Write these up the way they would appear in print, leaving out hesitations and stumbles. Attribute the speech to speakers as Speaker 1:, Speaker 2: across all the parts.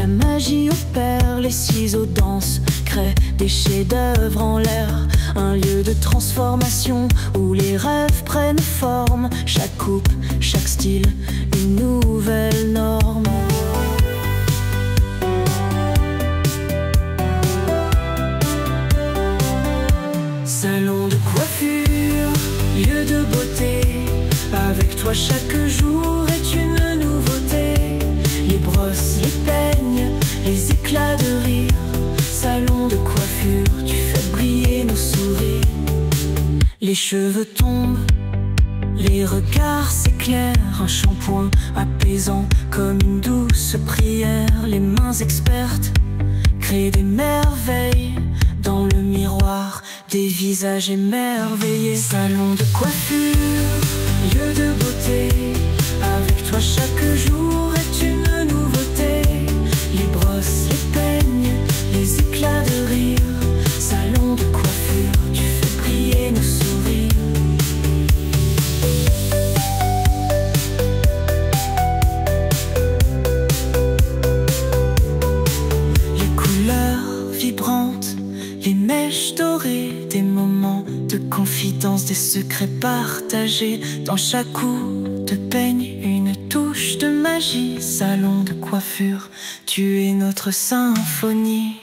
Speaker 1: La magie opère, les ciseaux dansent, créent des chefs-d'œuvre en l'air. Un lieu de transformation où les rêves prennent forme. Chaque coupe, chaque style, une nouvelle norme. Salon de coiffure, lieu de beauté. Avec toi chaque jour est une nouveauté. Les brosses, les peignes, les éclats de rire. Salon de coiffure, tu fais briller nos sourires. Les cheveux tombent, les regards s'éclairent. Un shampoing apaisant comme une douce prière. Les mains expertes créent des merveilles. Dans le miroir, des visages émerveillés. Salon de coiffure, lieu de beauté. Avec toi chaque jour est une nouveauté. Les brosses, les peignes, les éclats de rire. Salon de coiffure, tu fais briller nos sourires. Les couleurs vibrantes, les mèches dorées, des moments de confidence, des secrets partagés. Dans chaque coup de peigne, une touche de magie. Salon de coiffure, tu es notre symphonie.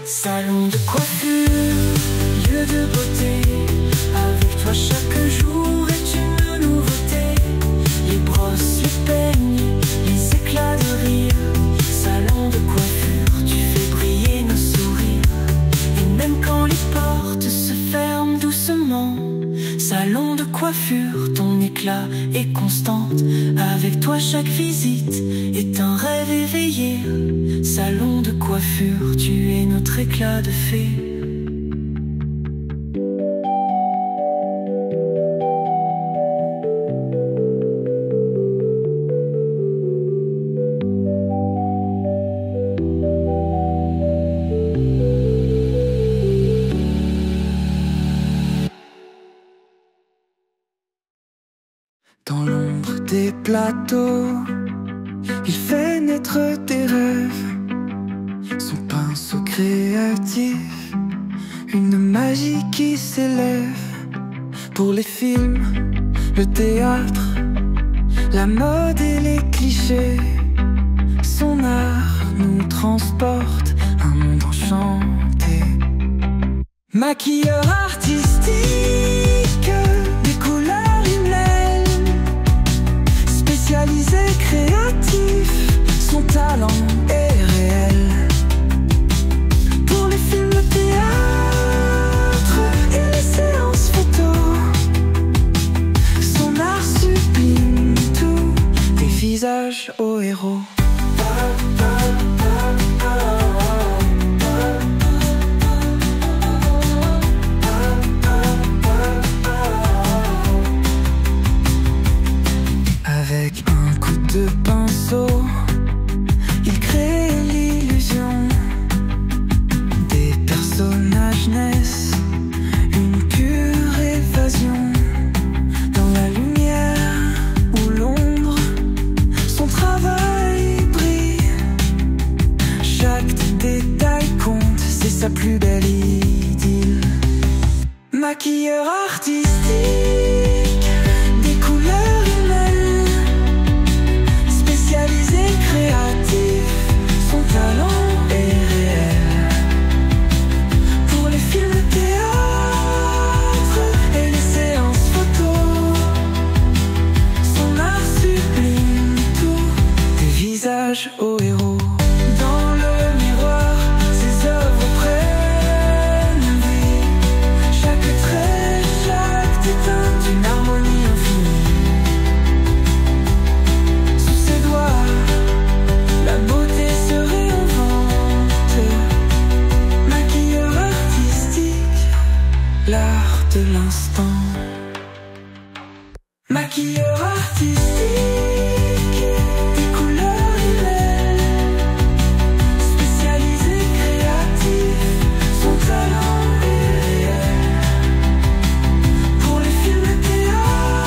Speaker 1: Salon de coiffure, lieu de beauté. Avec toi chaque jour est une nouveauté. Les brosses, les peignes, les éclats de rire. Salon de coiffure, tu fais briller nos sourires. Et même quand les portes se ferment doucement, salon de coiffure, ton éclat est constante. Avec toi chaque visite est un rêve éveillé. Salon de coiffure, tu es notre éclat de fée.
Speaker 2: Dans l'ombre des plateaux, il fait naître des rêves. Son pinceau créatif, une magie qui s'élève. Pour les films, le théâtre, la mode et les clichés, son art nous transporte un monde enchanté. Maquilleur artistique, des couleurs humaines, spécialisé, créatif, son talent est réel. Pour les films, le théâtre et les séances photo, son art sublime tout, des visages aux héros. Avec un coup de pinceau, il crée l'illusion. Des personnages naissent, une pure évasion. Dans la lumière ou l'ombre, son travail brille. Chaque détail compte, c'est sa plus belle idylle. Maquilleur artistique, des couleurs humaines, spécialisé, créatif, son talent est réel. Pour les films, le théâtre et les séances photo, son art sublime tout, des visages aux héros. Dans le miroir, ses œuvres prennent vie. Chaque trait, chaque détail d'une harmonie infinie. Sous ses doigts, la beauté se réinvente. Maquilleur artistique, l'art de l'instant. Maquilleur artistique, des couleurs humaines, spécialisé, créatif, son talent est réel. Pour les films, le théâtre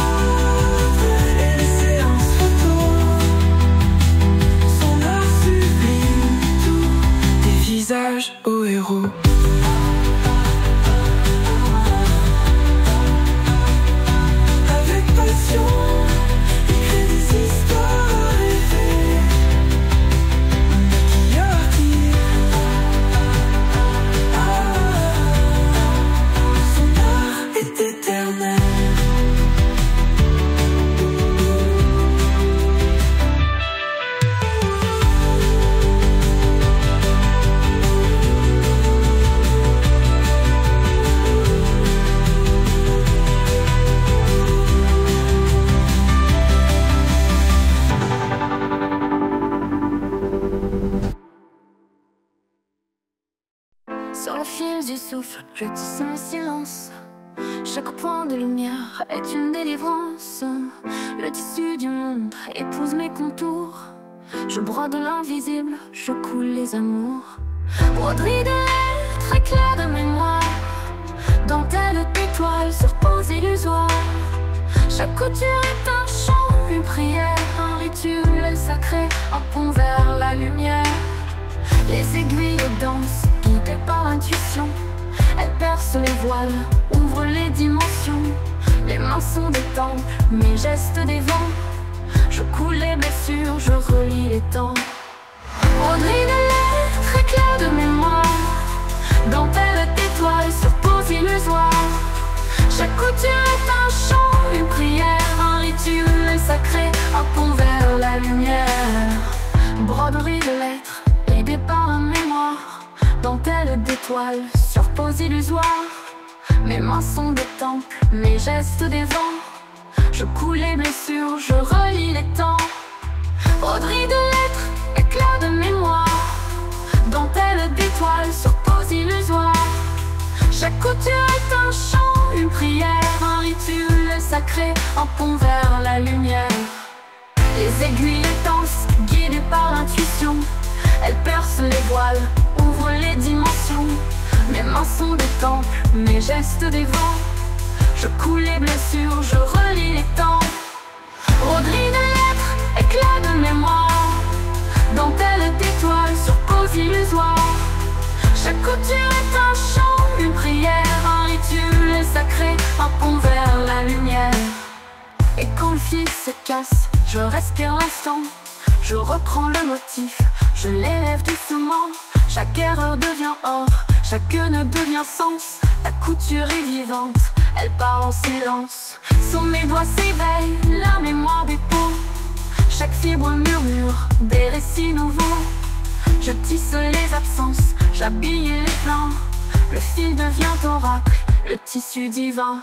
Speaker 1: sens. Chaque point de lumière est une délivrance. Le tissu du monde épouse mes contours. Je brode l'invisible, je coule les amours. Broderie de lettres, éclairs de mémoire, dentelle d'étoiles sur pose illusoire. Chaque couture est un chant, une prière, un rituel sacré, un pont vers la lumière. Les aiguilles dansent, guidées par intuition. Elles percent les voiles, ouvrent les dimensions. Les mains sont des temples, mes gestes des vents. Je coule les blessures, je relie les temps. Broderie de lettres, éclairs de mémoire, dentelle d'étoiles sur pose illusoire. Chaque couture est un chant, une prière, un rituel sacré, un pont vers la lumière. Broderie de lettres, aidée par un mémoire, dentelle d'étoiles sur pose illusoire. Mes mains sont des temples, mes gestes des vents. Je coule les blessures, je relie les temps. Broderie de lettres, éclairs de mémoire, dentelle d'étoiles sur pose illusoire. Chaque couture est un chant, une prière, un rituel sacré, un pont vers la lumière. Les aiguilles dansent, guidées par l'intuition. Elles percent les voiles, ouvrent les dimensions. Mes mains sont des temples, mes gestes des vents. Je coule les blessures, je relie les temps. Broderie de lettres, éclats de mémoire, dentelle d'étoiles sur pose illusoire. Chaque couture est un chant, une prière, un rituel sacré, un pont vers la lumière. Et quand le fil se casse, je respire l'instant. Je reprends le motif, je l'élève doucement. Chaque erreur devient or, chaque nœud devient sens. La couture est vivante, elle part en silence. Sous mes doigts s'éveille la mémoire des peaux. Chaque fibre murmure des récits nouveaux. Je tisse les absences, j'habille les plans. Le fil devient oracle, le tissu divin.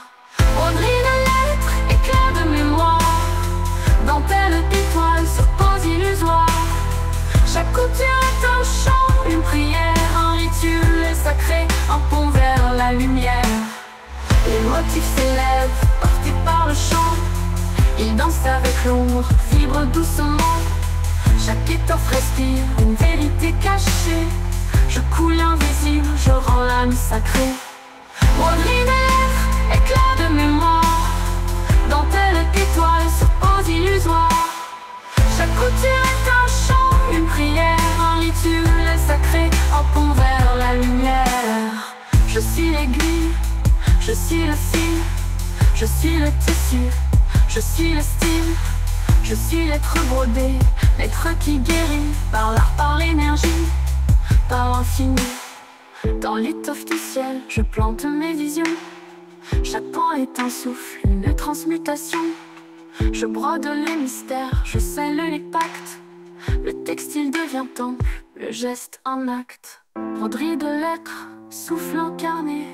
Speaker 1: Broderie de lettres, éclats de mémoire, dentelle d'étoiles sur pose illusoire. Chaque couture est un chant, une prière, un rituel sacré, un pont vers la lumière. Les motifs s'élèvent, portés par le chant. Ils dansent avec l'ombre, vibrent doucement. Chaque étoffe respire, une vérité cachée. Je coule l'invisible, je rends l'âme sacrée. Broderie de lettres, éclats de mémoire, dentelle d'étoiles sur pose illusoire. Chaque couture est un chant, une prière, un rituel sacré, un pont vers la lumière. Je suis l'aiguille, je suis le fil, je suis le tissu, je suis le style. Je suis l'être brodé, l'être qui guérit, par l'art, par l'énergie, par l'infini. Dans l'étoffe du ciel, je plante mes visions. Chaque pan est un souffle, une transmutation. Je brode les mystères, je scelle les pactes. Le textile devient temple, le geste un acte. Broderie de lettres, souffle incarné,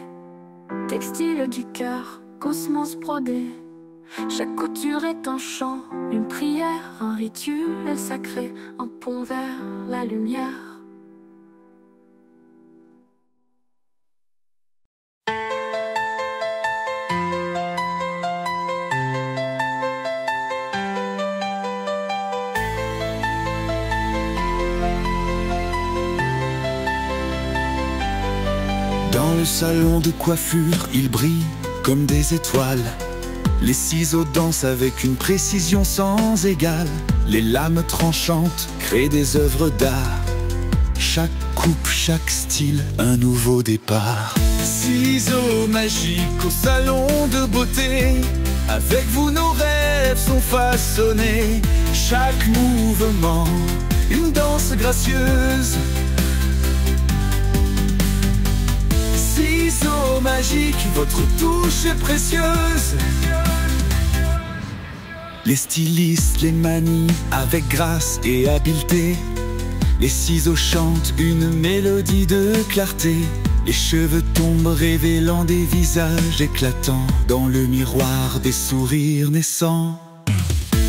Speaker 1: textile du cœur, cosmos brodé. Chaque couture est un chant, une prière, un rituel sacré, un pont vers la lumière.
Speaker 2: Dans le salon de coiffure, il brille comme des étoiles. Les ciseaux dansent avec une précision sans égale. Les lames tranchantes créent des œuvres d'art. Chaque coupe, chaque style, un nouveau départ. Ciseaux magiques au salon de beauté. Avec vous nos rêves sont façonnés. Chaque mouvement, une danse gracieuse. Ciseaux magiques, votre touche est précieuse. Les stylistes les manient avec grâce et habileté. Les ciseaux chantent une mélodie de clarté. Les cheveux tombent révélant des visages éclatants dans le miroir des sourires naissants.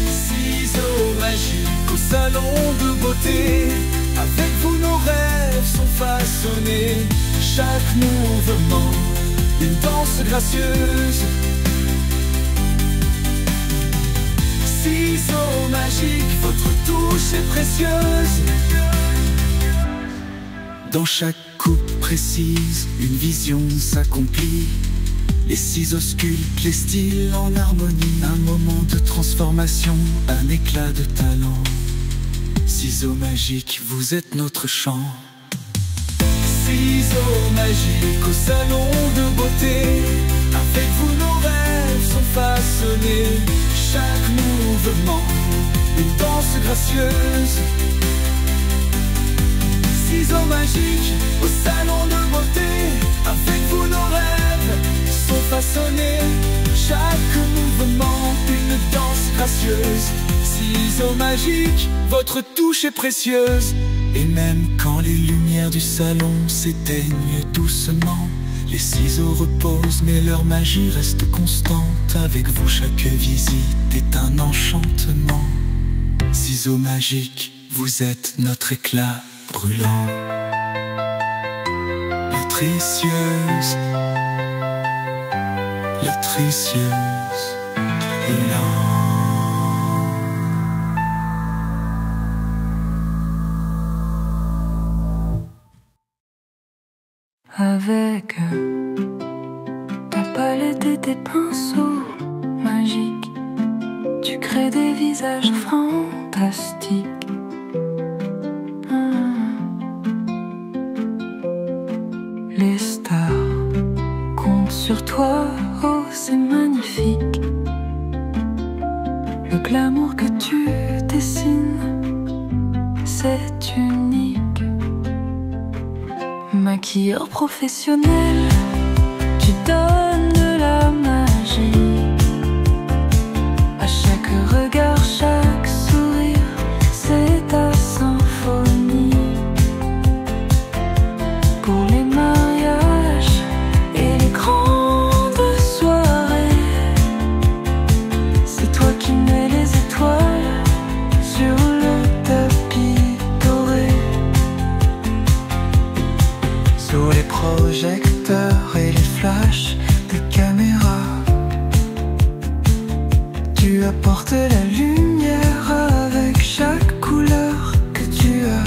Speaker 2: Ciseaux magiques au salon de beauté. Avec vous nos rêves sont façonnés. Chaque mouvement, une danse gracieuse. Ciseaux magiques, votre touche est précieuse. Dans chaque coupe précise, une vision s'accomplit. Les ciseaux sculptent les styles en harmonie. Un moment de transformation, un éclat de talent. Ciseaux magiques, vous êtes notre chant. Ciseaux magiques au salon de beauté. Avec vous nos rêves sont façonnés. Chaque mouvement, une danse gracieuse. Ciseaux magiques au salon de beauté. Avec vous nos rêves sont façonnés. Chaque mouvement, une danse gracieuse. Ciseaux magiques, votre touche est précieuse. Et même quand les lumières du salon s'éteignent doucement, les ciseaux reposent mais leur magie reste constante. Avec vous chaque visite est un enchantement. Ciseaux magiques, vous êtes notre éclat brûlant. Lutricieuse, lutricieuse, brûlant.
Speaker 1: Avec ta palette et tes pinceaux magiques, tu crées des visages fantastiques. Les stars comptent sur toi, oh c'est magnifique. Le glamour que tu dessines, c'est unique. Maquilleur professionnel, tu donnes de la magie. À chaque regard, chaque sourire, c'est ta symphonie. Pour les mariages et les grandes soirées, c'est toi qui mets les étoiles sur le tapis doré. Sous les projecteurs et les flashs des caméras, tu apportes la lumière avec chaque couleur que tu as.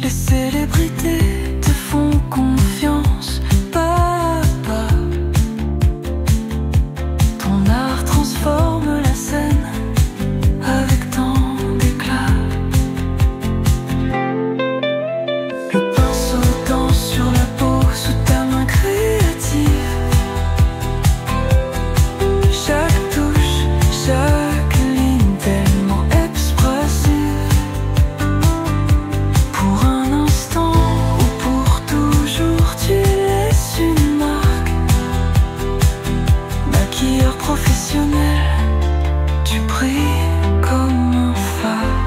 Speaker 1: Les célébrités te font confiance pas à pas. Ton art transforme la scène avec tant d'éclat. Le pinceau danse sur la peau sous ta main créative. Chaque touche, chaque ligne tellement expressive. Pour un instant ou pour toujours, tu laisses une marque. Maquilleur professionnel, tu brilles comme un phare.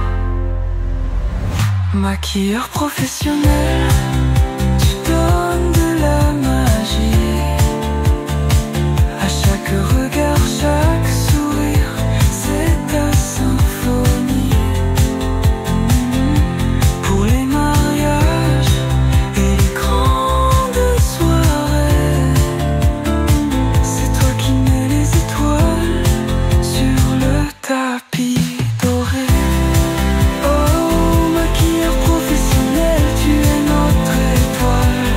Speaker 1: Maquilleur professionnel, tu donnes de la magie. À chaque regard, chaque sourire, c'est ta symphonie. Pour les mariages et les grandes soirées, c'est toi qui mets les étoiles sur le tapis doré. Oh, maquilleur professionnel, tu es notre étoile.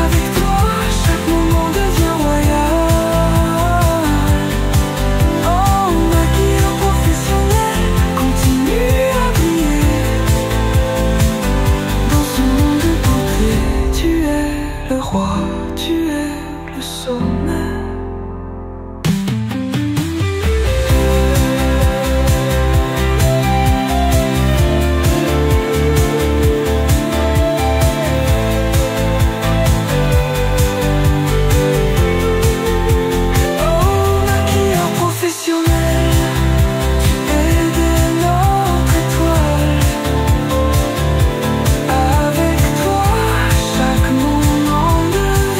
Speaker 1: Avec toi, chaque moment devient royal. Oh, maquilleur professionnel, continue à briller. Dans ce monde de beauté, tu es le roi, tu es le sommet. Oh, maquilleur professionnel, tu es dès notre étoile. Avec toi, chaque moment devient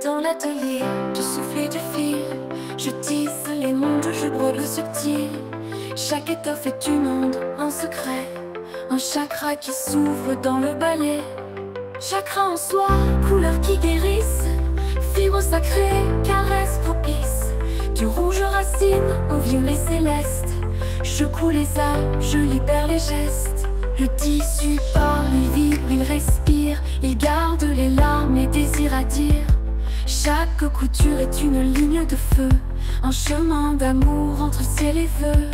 Speaker 1: Dans l'atelier, je souffle du fil, je tisse les mondes, je brode le subtil. Chaque étoffe est une onde en secret, un chakra qui s'ouvre dans le balai. Chakra en soi, couleurs qui guérissent, fibres sacrées, caresses propices. Du rouge racine au violet céleste, je coule les âmes, je libère les gestes. Le tissu parle, il vibre, il respire, il garde les larmes, les désirs à dire. Chaque couture est une ligne de feu, un chemin d'amour entre ciel et feu.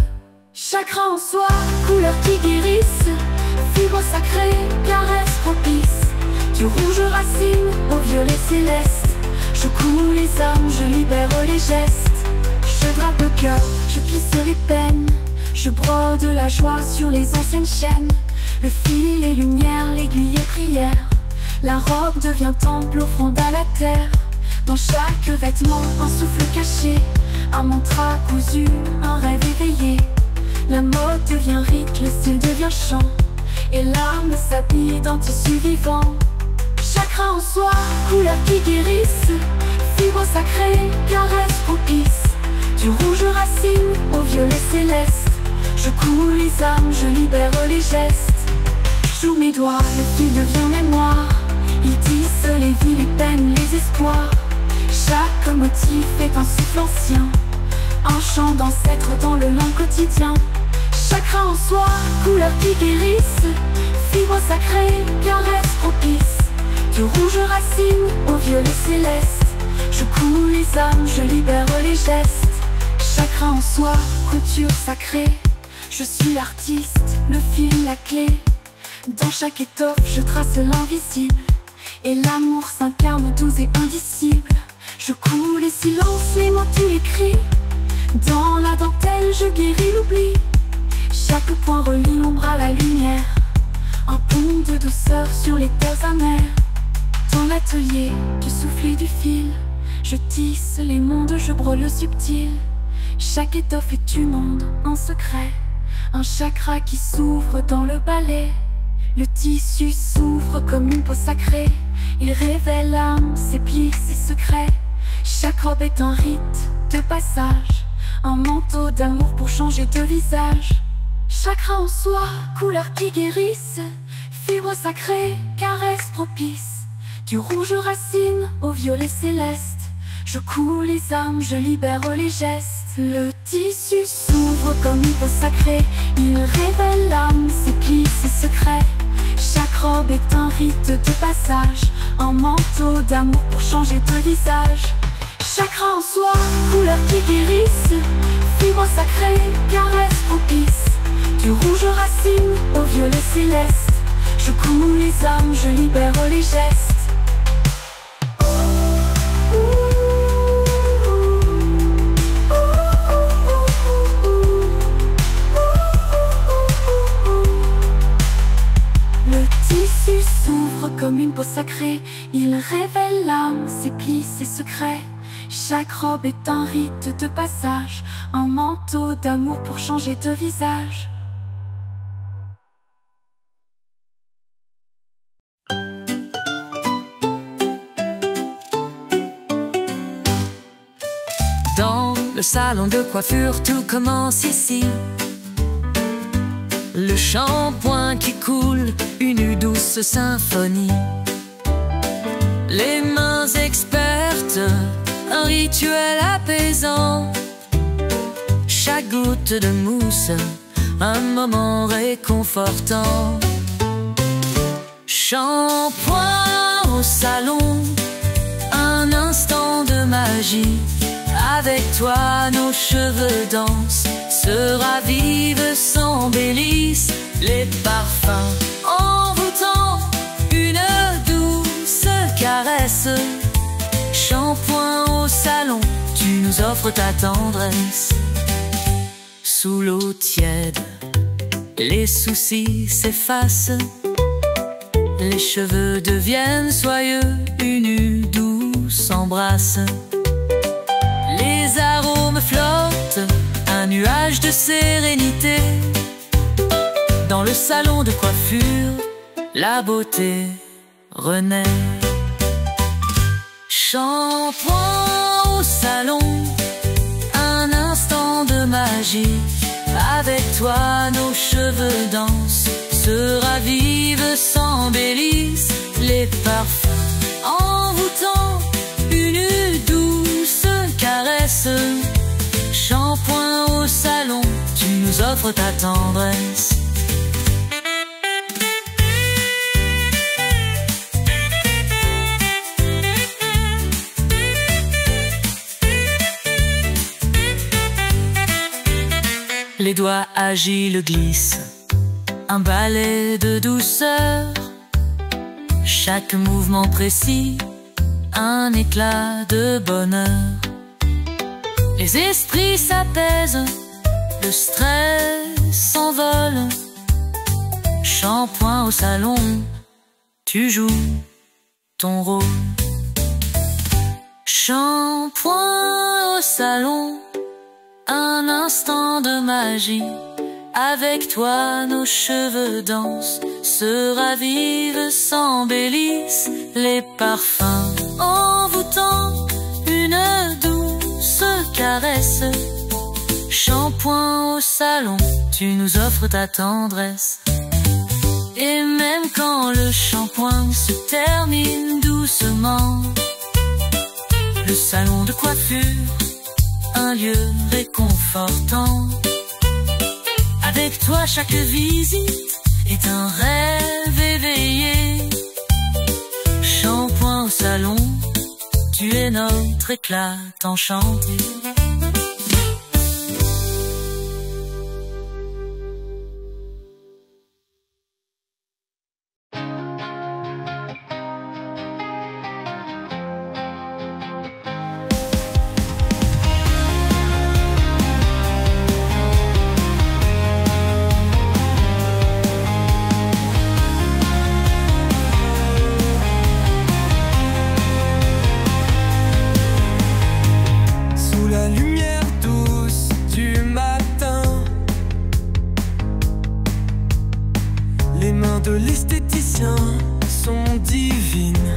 Speaker 1: Chakra en soi, couleurs qui guérissent, fibres sacrées, caresses propices. Du rouge racine au violet céleste, je coule les âmes, je libère les gestes. Je drape le cœur, je plisse les peines, je brode la joie sur les anciennes chaînes. Le fil est lumière, l'aiguille est prière, la robe devient temple, offrande à la terre. Dans chaque vêtement, un souffle caché, un mantra cousu, un rêve éveillé. La mode devient rite, le style devient chant, et l'âme s'habille d'un tissu vivant. Chakra en soi, couleurs qui guérissent, fibres sacrées, caresses propices. Du rouge racine au violet céleste, je coule les âmes, je libère les gestes. Sous mes doigts, le fil devient mémoire, il tisse les vies, les peines, les espoirs. Chaque motif est un souffle ancien, un chant d'ancêtre dans le lent quotidien. Chakra en soi, couleurs qui guérissent, fibres sacrées, caresses propices. Du rouge racine au violet céleste, je coule les âmes, je libère les gestes. Chakra en soi, couture sacrée, je suis l'artiste, le fil, la clé. Dans chaque étoffe, je trace l'invisible, et l'amour s'incarne doux et indicible. Je coule les silences, les mots, tous les cris. Dans la dentelle, je guéris l'oubli. Chaque point relie l'ombre à la lumière, un pont de douceur sur les terres amères. Dans l'atelier, je souffle du fil, je tisse les mondes, je brode le subtil. Chaque étoffe est une onde en secret, un chakra qui s'ouvre dans le balai. Le tissu s'ouvre comme une peau sacrée, il révèle l'âme, ses plis, ses secrets. Chaque robe est un rite de passage, un manteau d'amour pour changer de visage. Chakra en soi, couleurs qui guérissent, fibres sacrées, caresses propices. Du rouge racine au violet céleste, je coule les âmes, je libère les gestes. Le tissu s'ouvre comme une peau sacrée, il révèle l'âme, ses plis, ses secrets. Chaque robe est un rite de passage, un manteau d'amour pour changer de visage. Chakra en soi, couleurs qui guérissent, fibres sacrées, caresses propices. Du rouge racine au violet céleste, je coule les âmes, je libère les gestes. Comme une peau sacrée, il révèle l'âme, ses plis, ses secrets. Chaque robe est un rite de passage, un manteau d'amour pour changer de visage.
Speaker 3: Dans le salon de coiffure, tout commence ici. Le shampoing qui coule, une douce symphonie. Les mains expertes, un rituel apaisant. Chaque goutte de mousse, un moment réconfortant. Shampoing au salon, un instant de magie. Avec toi nos cheveux dansent, se ravivent, s'embellissent. Les parfums envoûtants, une douce caresse. Shampoing au salon, tu nous offres ta tendresse. Sous l'eau tiède, les soucis s'effacent. Les cheveux deviennent soyeux, une douce embrasse. Les arômes flottent, un nuage de sérénité. Dans le salon de coiffure, la beauté renaît. Shampoing au salon, un instant de magie. Avec toi nos cheveux dansent, se ravivent, s'embellissent. Les parfums envoûtants, une douce caresse. Shampoing au salon, tu nous offres ta tendresse. Les doigts agiles glissent, un balai de douceur. Chaque mouvement précis, un éclat de bonheur. Les esprits s'apaisent, le stress s'envole. Shampoing au salon, tu joues ton rôle. Shampoing au salon, un instant de magie. Avec toi nos cheveux dansent, se ravivent, s'embellissent. Les parfums envoûtants, une douce caresse. Shampoing au salon, tu nous offres ta tendresse. Et même quand le shampoing se termine doucement, le salon de coiffure, un lieu réconfortant. Avec toi chaque visite est un rêve éveillé. Shampoing au salon, tu es notre éclat enchanté.
Speaker 2: De l'esthéticien sont divines.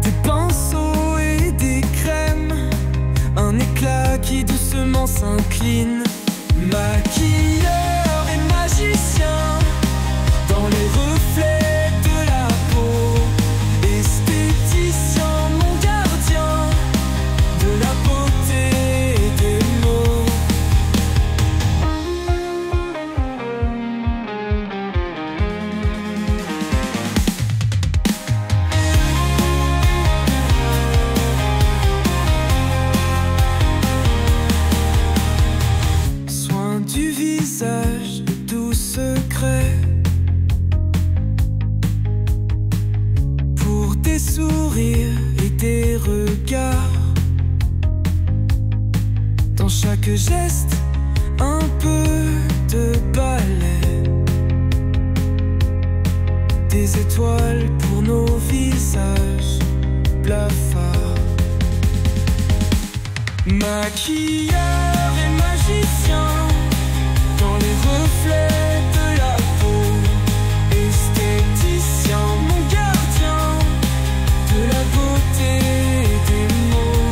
Speaker 2: Des pinceaux et des crèmes, un éclat qui doucement s'incline. Maquilleur et magicien, dans les reflets de la peau. Esthéticien, mon gardien, de la beauté et des mots. Doux secret pour des sourires et des regards. Dans chaque geste, un peu de balai. Des étoiles pour nos visages blafards. Maquilleur et magicien, dans les reflets de la peau. Esthéticien, mon gardien, de la beauté et des mots.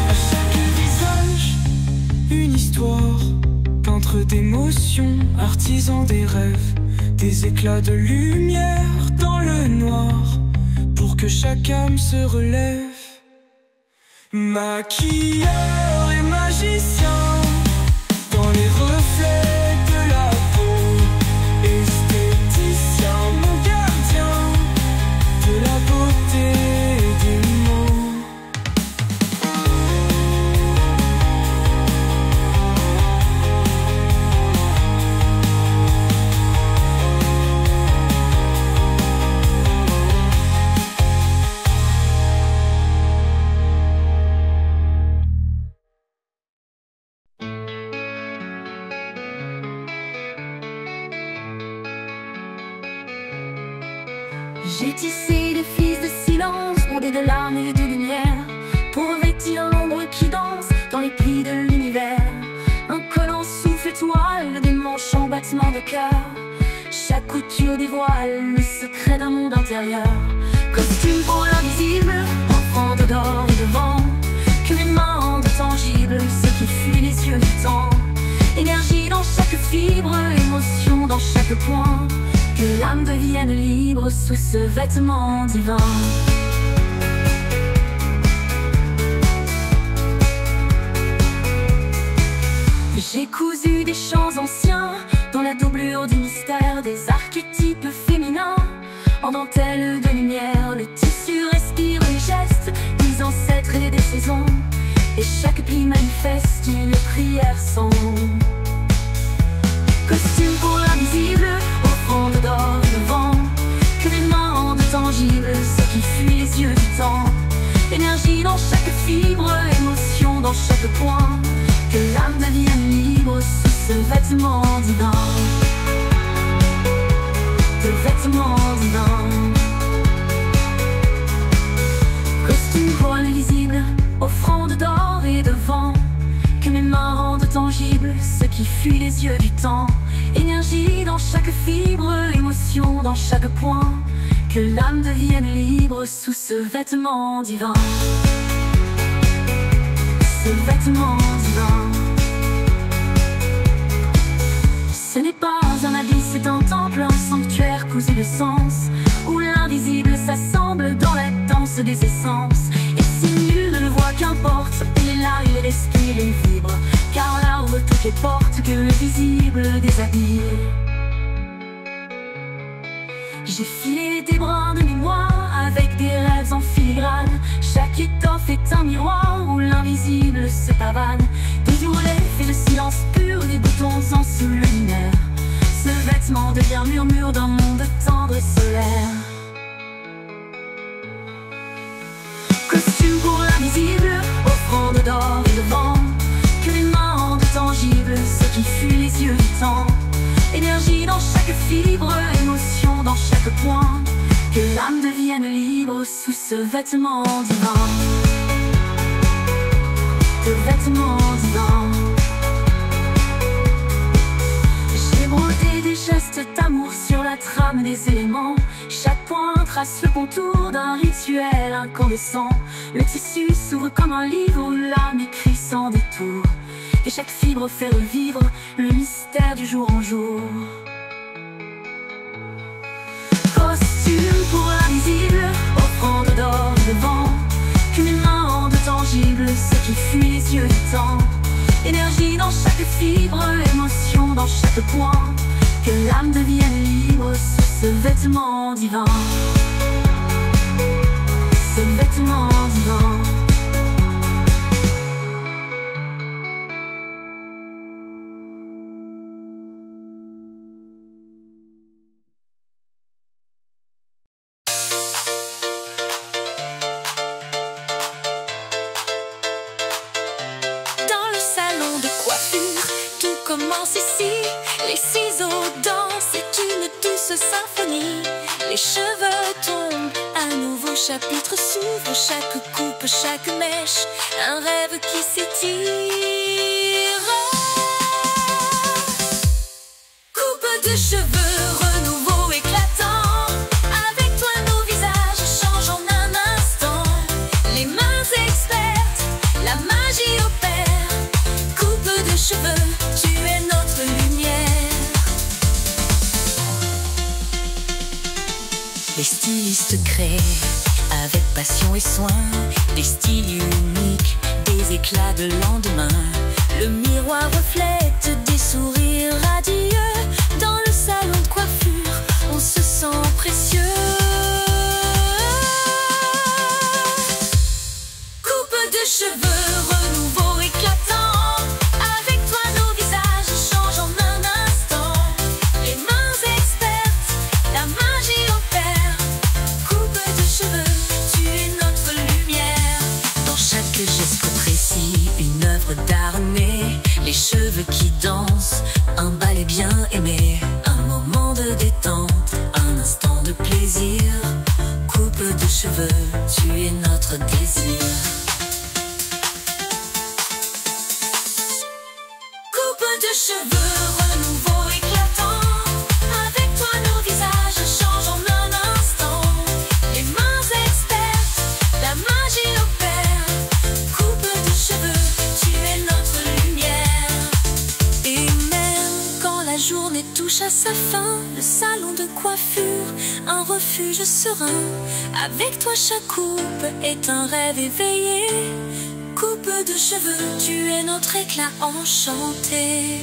Speaker 2: À chaque visage, une histoire, peintre d'émotions, artisan des rêves, des éclats de lumière dans le noir, pour que chaque âme se relève. Maquilleur et magicien, dans les reflets de la peau. Esthéticien, mon gardien, de la beauté et des mots.
Speaker 4: J'ai tissé des fils de silence pour des
Speaker 1: de larmes et de lumière pour revêtir l'ombre qui danse dans les plis de l'univers. Un collant souffle étoile, des manches en battement de cœur. Chaque couture dévoile le secret d'un monde intérieur. Costume pour l'invisible, offrande d'or et de vent, que mes mains rendent tangible ce qui fuit les yeux du temps. Énergie dans chaque fibre, émotion dans chaque point, que l'âme devienne libre sous ce vêtement divin. J'ai cousu des chants anciens dans la doublure du mystère, des archétypes féminins en dentelle de lumière. Le tissu respire les gestes des ancêtres et des saisons, et chaque pli manifeste une prière sans nom. Costume pour l'invisible, offrande d'or et de vent, que mes mains rendent tangible ce qui fuit les yeux du temps. Énergie dans chaque fibre, émotion dans chaque point, que l'âme devienne libre sous ce vêtement divin. Ce vêtement divin. Costume pour l'invisible, offrande d'or et de vent, que mes mains rendent tangible ce qui fuit les yeux du temps. Énergie dans chaque fibre, émotion dans chaque point, que l'âme devienne libre sous ce vêtement divin. Ce vêtement divin. Ce n'est pas un habit, c'est un temple, un sanctuaire cousu de sens, où l'invisible s'assemble dans la danse des essences. Et si nul ne le voit, qu'importe, il est là, il respire, il vibre, car là ouvre toutes les portes que le visible déshabille. J'ai filé des brins de mémoire avec des rêves en filigrane. Chaque étoffe est un miroir où l'invisible se pavane. Des ourlets fait le silence pur, des boutons en sous le lunaire. Ce vêtement devient murmure d'un monde tendre et solaire. Costume pour l'invisible, offrande d'or et de vent, que les mains rendent tangible ce qui fuit les yeux du temps. Énergie dans chaque fibre, émotion dans chaque point, que l'âme devienne libre sous ce vêtement divin. Ce vêtement divin. J'ai brodé des gestes d'amour sur la trame des éléments. Chaque point trace le contour d'un rituel incandescent. Le tissu s'ouvre comme un livre où l'âme écrit sans détour, et chaque fibre fait revivre le mystère du jour en jour. Costume pour l'invisible, offrande d'or et de vent, que mes mains rendent tangible ce qui fuit les yeux du temps. Énergie dans chaque fibre, émotion dans chaque point, que l'âme devienne libre sous ce vêtement divin. Ce vêtement divin.
Speaker 3: Commence ici, les ciseaux dansent, c'est une douce symphonie. Les cheveux tombent, un nouveau chapitre s'ouvre. Chaque coupe, chaque mèche, un rêve qui s'étire. Coupe de cheveux, renouveau éclatant. Avec toi nos visages changent en un instant. Les mains expertes, la magie opère. Coupe de cheveux, tu es notre lumière. Les stylistes créent avec passion et soin des styles uniques, des éclats de lendemain. Le miroir reflète des sourires radieux. Dans le salon de coiffure, on se sent précieux. Coupe de cheveux, renouveau éclatant. Avec toi nos visages changent en un instant. Les mains expertes, la magie opère. Coupe de cheveux, tu es notre lumière. Dans chaque geste précis, une œuvre d'art née. Les cheveux qui dansent, un ballet bien aimé. Un moment de détente, un instant de plaisir. Coupe de cheveux, tu es notre de cheveux, renouveau éclatant. Avec toi nos visages changent en un instant. Les mains expertes, la magie opère. Coupe de cheveux, tu es notre lumière. Et même quand la journée touche à sa fin, le salon de coiffure, un refuge serein. Avec toi chaque coupe est un rêve éveillé. Coupe de cheveux, tu es notre éclat enchanté.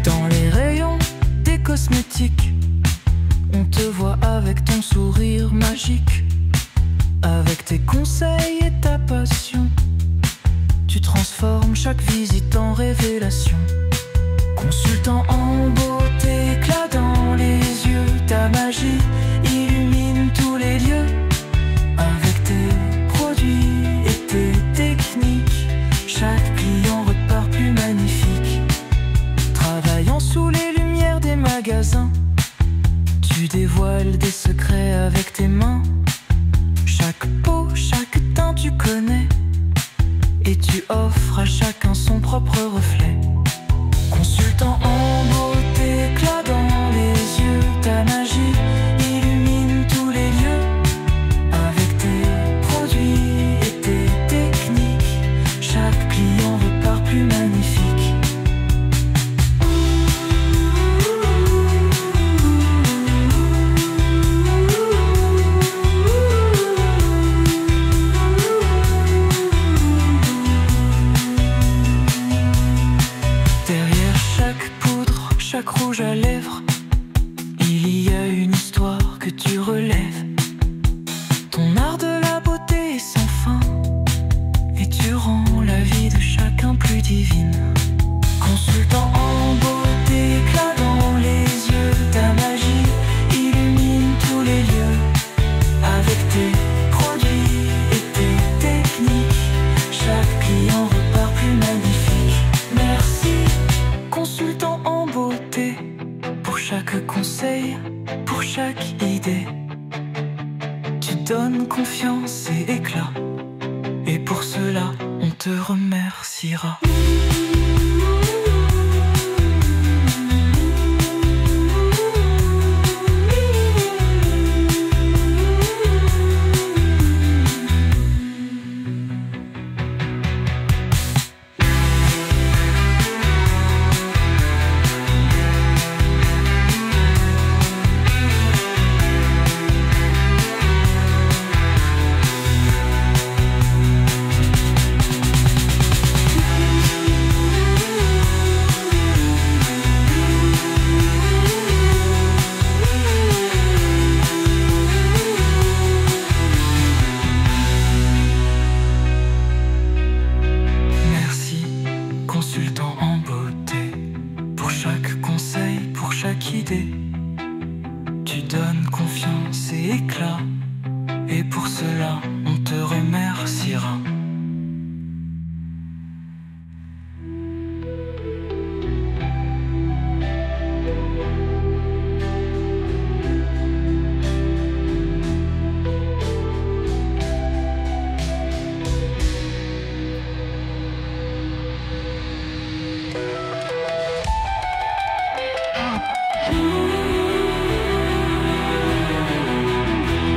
Speaker 2: Dans les rayons des cosmétiques, on te voit avec ton sourire magique. Avec tes conseils et ta passion, tu transformes chaque visite en révélation. Consultant en beauté, éclat dans les yeux, ta magie illumine tous les lieux. Avec tes produits et tes techniques, chaque client repart plus magnifique. Travaillant sous les lumières des magasins, tu dévoiles des secrets avec tes mains. Chaque peau, chaque teint tu connais, et tu offres à chacun son propre reflet. Consultant en beauté, éclat dans les yeux, ta magie illumine tous les lieux. Avec tes produits et tes techniques, chaque client repart plus magnifique. Chaque rouge à lèvres, il y a une histoire que tu relèves. Ton art de la beauté est sans fin, et tu rends la vie de chacun plus divine. Consultant en beauté, éclat dans les yeux, ta magie illumine tous les lieux. Avec tes produits et tes techniques, chaque client repart plus magnifique. Merci, consultant en beauté, pour chaque conseil, pour chaque idée. Tu donnes confiance et éclat, et pour cela on te remerciera. Consultant en beauté, pour chaque conseil, pour chaque idée. Tu donnes confiance et éclat, et pour cela on te remerciera.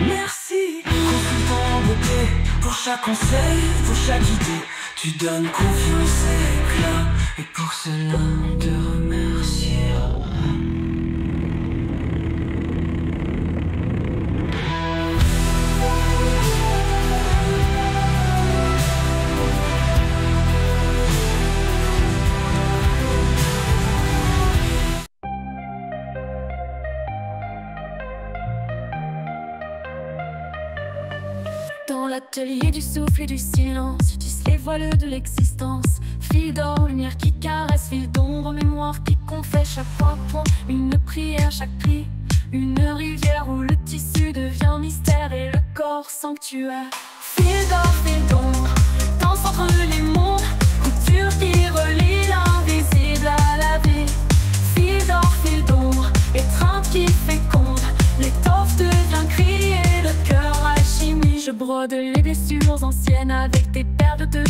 Speaker 2: Merci, consultant en beauté, pour chaque conseil, pour chaque idée. Tu donnes confiance et éclat, et pour cela on te remerciera.
Speaker 1: Dans l'atelier du souffle et du silence, tisse les voiles de l'existence. Fil d'or, lumière qui caresse, fil d'ombre, mémoire qui confesse. Chaque fois point, une prière, chaque pli, une rivière où le tissu devient mystère et le corps sanctuaire. Fil d'or, fil d'ombre, danse entre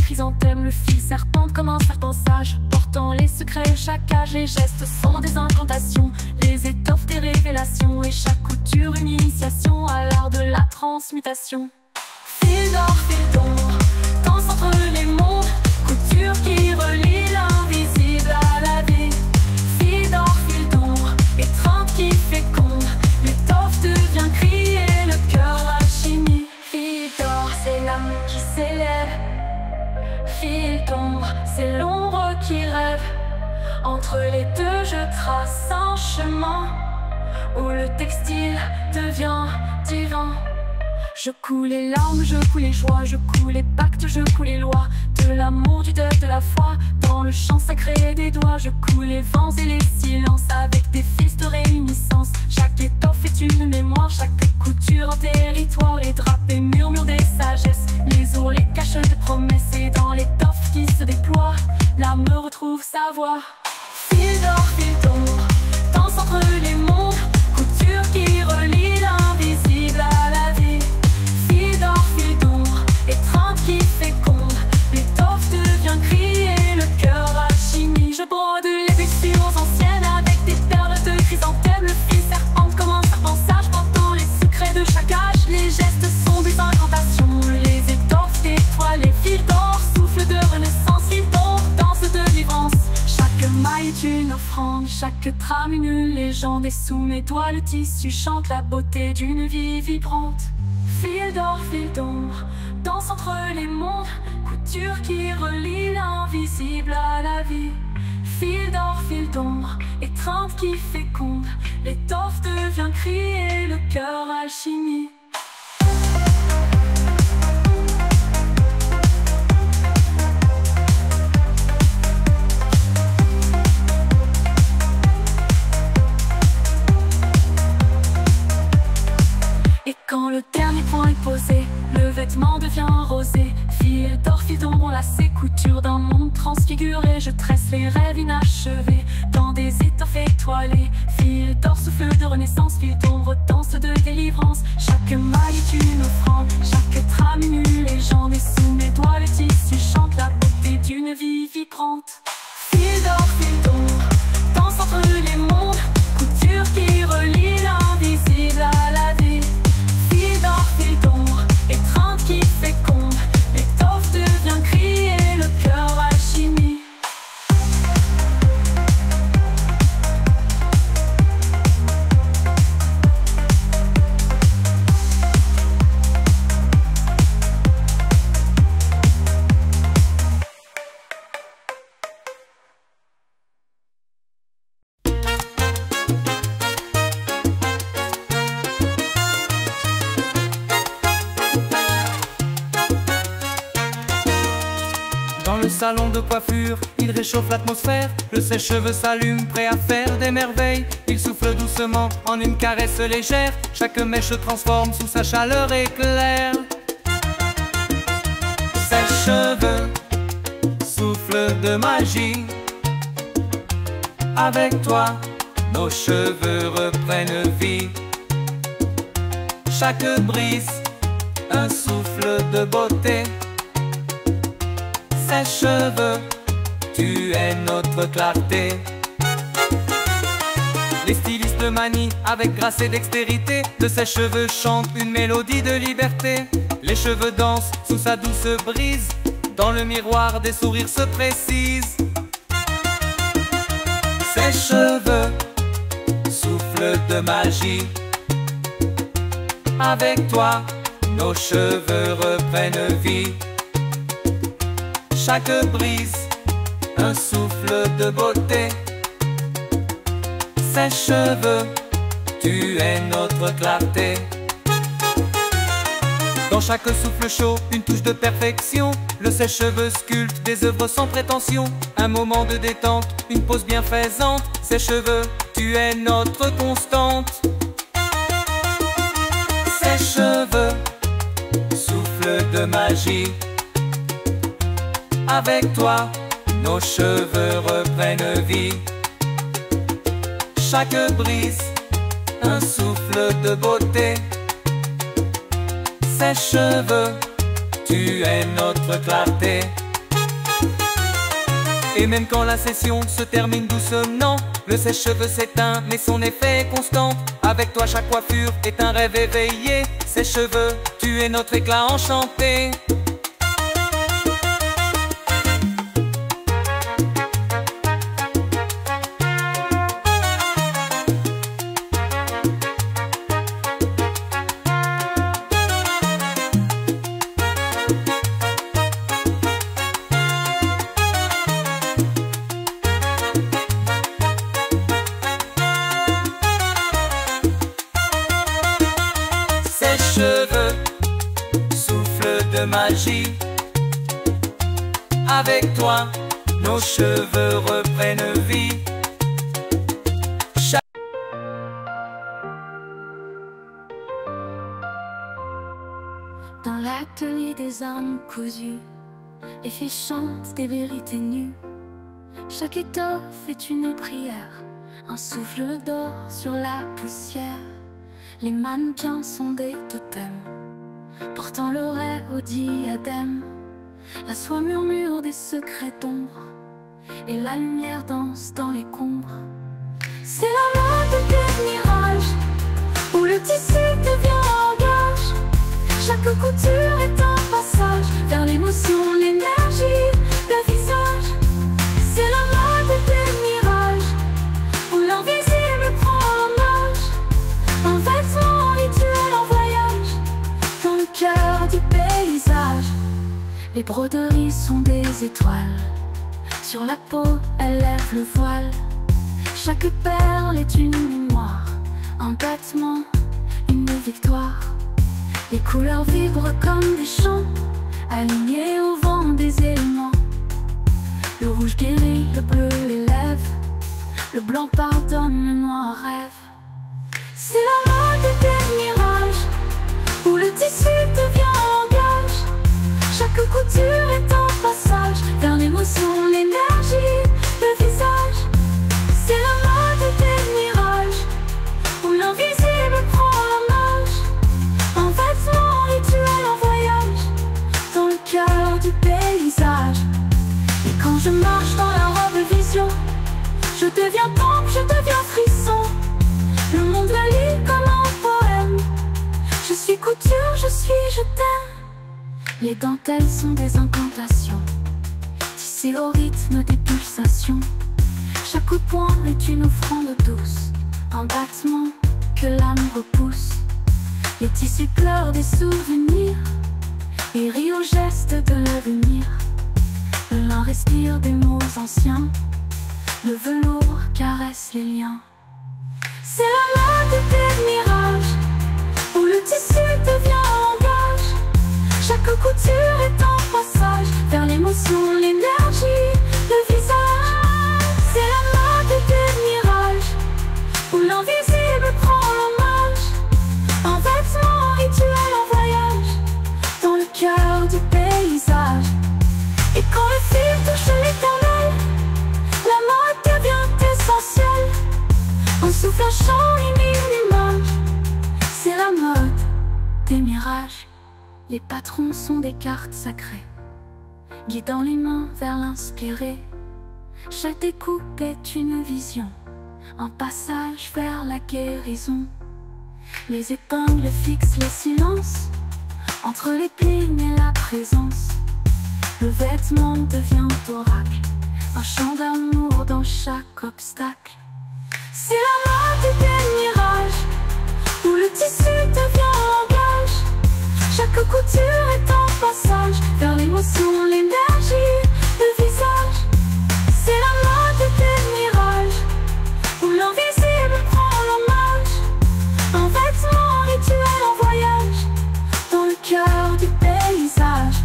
Speaker 1: chrysanthèmes, le fil serpente comme un serpent sage, portant les secrets, chaque âge, les gestes sont des incantations, les étoffes des révélations, et chaque couture une initiation à l'art de la transmutation. Fil d'or, fil d'ombre, danse entre les mondes, couture qui relie l'invisible à la vie. Fil d'or, fil d'ombre, étreinte qui féconde, l'étoffe devient cri et le cœur alchimie. Fil d'or, c'est l'âme qui s'élève, fil d'ombre, c'est l'ombre qui rêve. Entre les deux je trace un chemin où le textile devient divin. Je coule les larmes, je coule les joies, je coule les pactes, je coule les lois, de l'amour, du deuil, de la foi, dans le chant sacré des doigts. Je coule les vents et les silences avec des fils de réminiscence. Chaque étoffe est une mémoire, chaque couture un territoire. Les drapés murmurent des sagesses, les ours les cachent des promesses, et dans l'étoffe qui se déploie, l'âme retrouve sa voix. Fil d'or, fil d'ombre, danse entre les mondes, couture qui relie l'invisible à la vie. Fil d'or, fil d'ombre, étreinte qui féconde, l'étoffe devient cri et le cœur alchimie. Je brode les blessures anciennes avec des perles de chrysanthèmes, le fil serpente comme un serpent sage, portant les secrets de chaque âge. Les gestes sont des incantations, les étoffes d'étoiles, les fils d'or, souffle de renaissance. Fil d'or, danse de délivrance, chaque maille est une offrande, chaque trame une légende, et sous mes doigts le tissu chante la beauté d'une vie vibrante. Fil d'or, fil d'ombre, danse entre les mondes, couture qui relie l'invisible à la vie. Fil d'or, fil d'ombre, étreinte qui féconde, l'étoffe devient cri et le cœur alchimie. Et quand le dernier point est posé, le vêtement devient rosé. Fil d'or, fil d'ombre, enlacé, couture d'un monde transfiguré. Je tresse les rêves inachevés dans des étoffes étoilées. Fil d'or, souffle de renaissance, fil d'ombre, danse de délivrance. Chaque maille est une offrande, chaque trame une légende, et sous mes doigts le tissu chante la beauté d'une vie vibrante. Fil d'or, fil d'ombre, danse entre les mondes, couture qui relie l'invisible à la vie. Fil d'or, fil d'ombre, étreinte qui féconde, l'étoffe devient cri et le cœur alchimie.
Speaker 4: Dans le salon de coiffure, il réchauffe l'atmosphère. Le sèche-cheveux s'allume, prêt à faire des merveilles. Il souffle doucement en une caresse légère. Chaque mèche se transforme sous sa chaleur éclair. Sèche-cheveux, souffle de magie. Avec toi, nos cheveux reprennent vie. Chaque brise, un souffle de beauté. Sèche-cheveux, tu es notre clarté. Les stylistes manient avec grâce et dextérité. Le sèche-cheveux chante une mélodie de liberté. Les cheveux dansent sous sa douce brise. Dans le miroir des sourires se précisent. Sèche-cheveux, souffle de magie. Avec toi, nos cheveux reprennent vie. Chaque brise, un souffle de beauté. Sèche-cheveux, tu es notre clarté. Dans chaque souffle chaud, une touche de perfection. Le sèche-cheveux sculpte des œuvres sans prétention. Un moment de détente, une pause bienfaisante. Sèche-cheveux, tu es notre constante. Sèche-cheveux, souffle de magie. Avec toi, nos cheveux reprennent vie. Chaque brise, un souffle de beauté. Sèche-cheveux, tu es notre clarté. Et même quand la session se termine doucement, le sèche-cheveux s'éteint mais son effet est constant. Avec toi chaque coiffure est un rêve éveillé. Sèche-cheveux, tu es notre éclat enchanté. Sèche-cheveux, souffle de magie. Avec toi, nos cheveux reprennent vie.
Speaker 3: Dans l'atelier des âmes cousues, les filles chantent des vérités nues. Chaque étoffe est une prière, un souffle d'or sur la poussière. Les mannequins sont des totems, portant l'oreille au diadème. La soie murmure des secrets d'ombre, et la lumière danse dans les combres. C'est la mode des mirages, où le tissu devient langage. Chaque couture est un passage vers l'émotion, l'énergie, le visage. C'est la mode des mirages, où l'invisible prend hommage. Un vêtement rituel en voyage, dans le cœur du paysage. Les broderies sont des étoiles, sur la peau elles lèvent le voile. Chaque perle est une mémoire, un battement, une victoire. Les couleurs vibrent comme des chants, alignés au vent des éléments. Le rouge guérit, le bleu l'élève, le blanc pardonne, le noir rêve. C'est la mode des mirages, où le tissu devient langage. Chaque couture est un passage vers l'émotion, l'énergie, le visage. C'est la mode des mirages, où l'invisible prend hommage. Un vêtement rituel en voyage, dans le cœur du paysage. Et quand je marche dans la robe vision, je deviens temple, je deviens frisson. Le monde la lit comme un poème. Je suis couture, je t'aime. Les dentelles sont des incantations, tissées au rythme des pulsations. Chaque coup de poing est une offrande douce, un battement que l'âme repousse. Les tissus pleurent des souvenirs et rient au geste de l'avenir. Le lin respire des mots anciens, le velours caresse les liens. C'est la mode des mirages, où le tissu devient langage. Chaque couture est un passage vers l'émotion, l'énergie, le visage. C'est la mode des mirages, où l'invisible prend l'hommage. Un vêtement rituel en voyage, dans le cœur du paysage. Et quand le fil touche l'éternel, la mode devient essentielle. Un souffle, un chant, une image. C'est la mode des mirages. Les patrons sont des cartes sacrées, guidant les mains vers l'inspiré. Chaque découpe est une vision, un passage vers la guérison. Les épingles fixent les silences, entre les plis et la présence. Le vêtement devient oracle, un chant d'amour dans chaque obstacle. C'est la mode des mirages, où le tissu devient langage. Chaque couture est un passage vers l'émotion, l'énergie, le visage. C'est la mode des mirages, où l'invisible prend l'hommage. Un vêtement rituel en voyage, dans le cœur du paysage.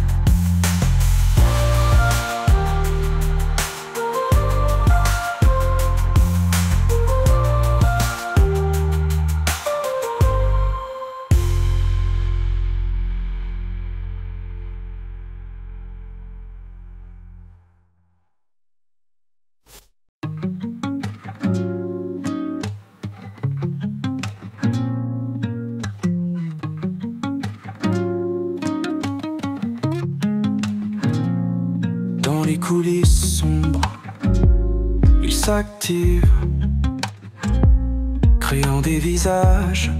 Speaker 2: Dans les coulisses sombres s'active, créant des visages,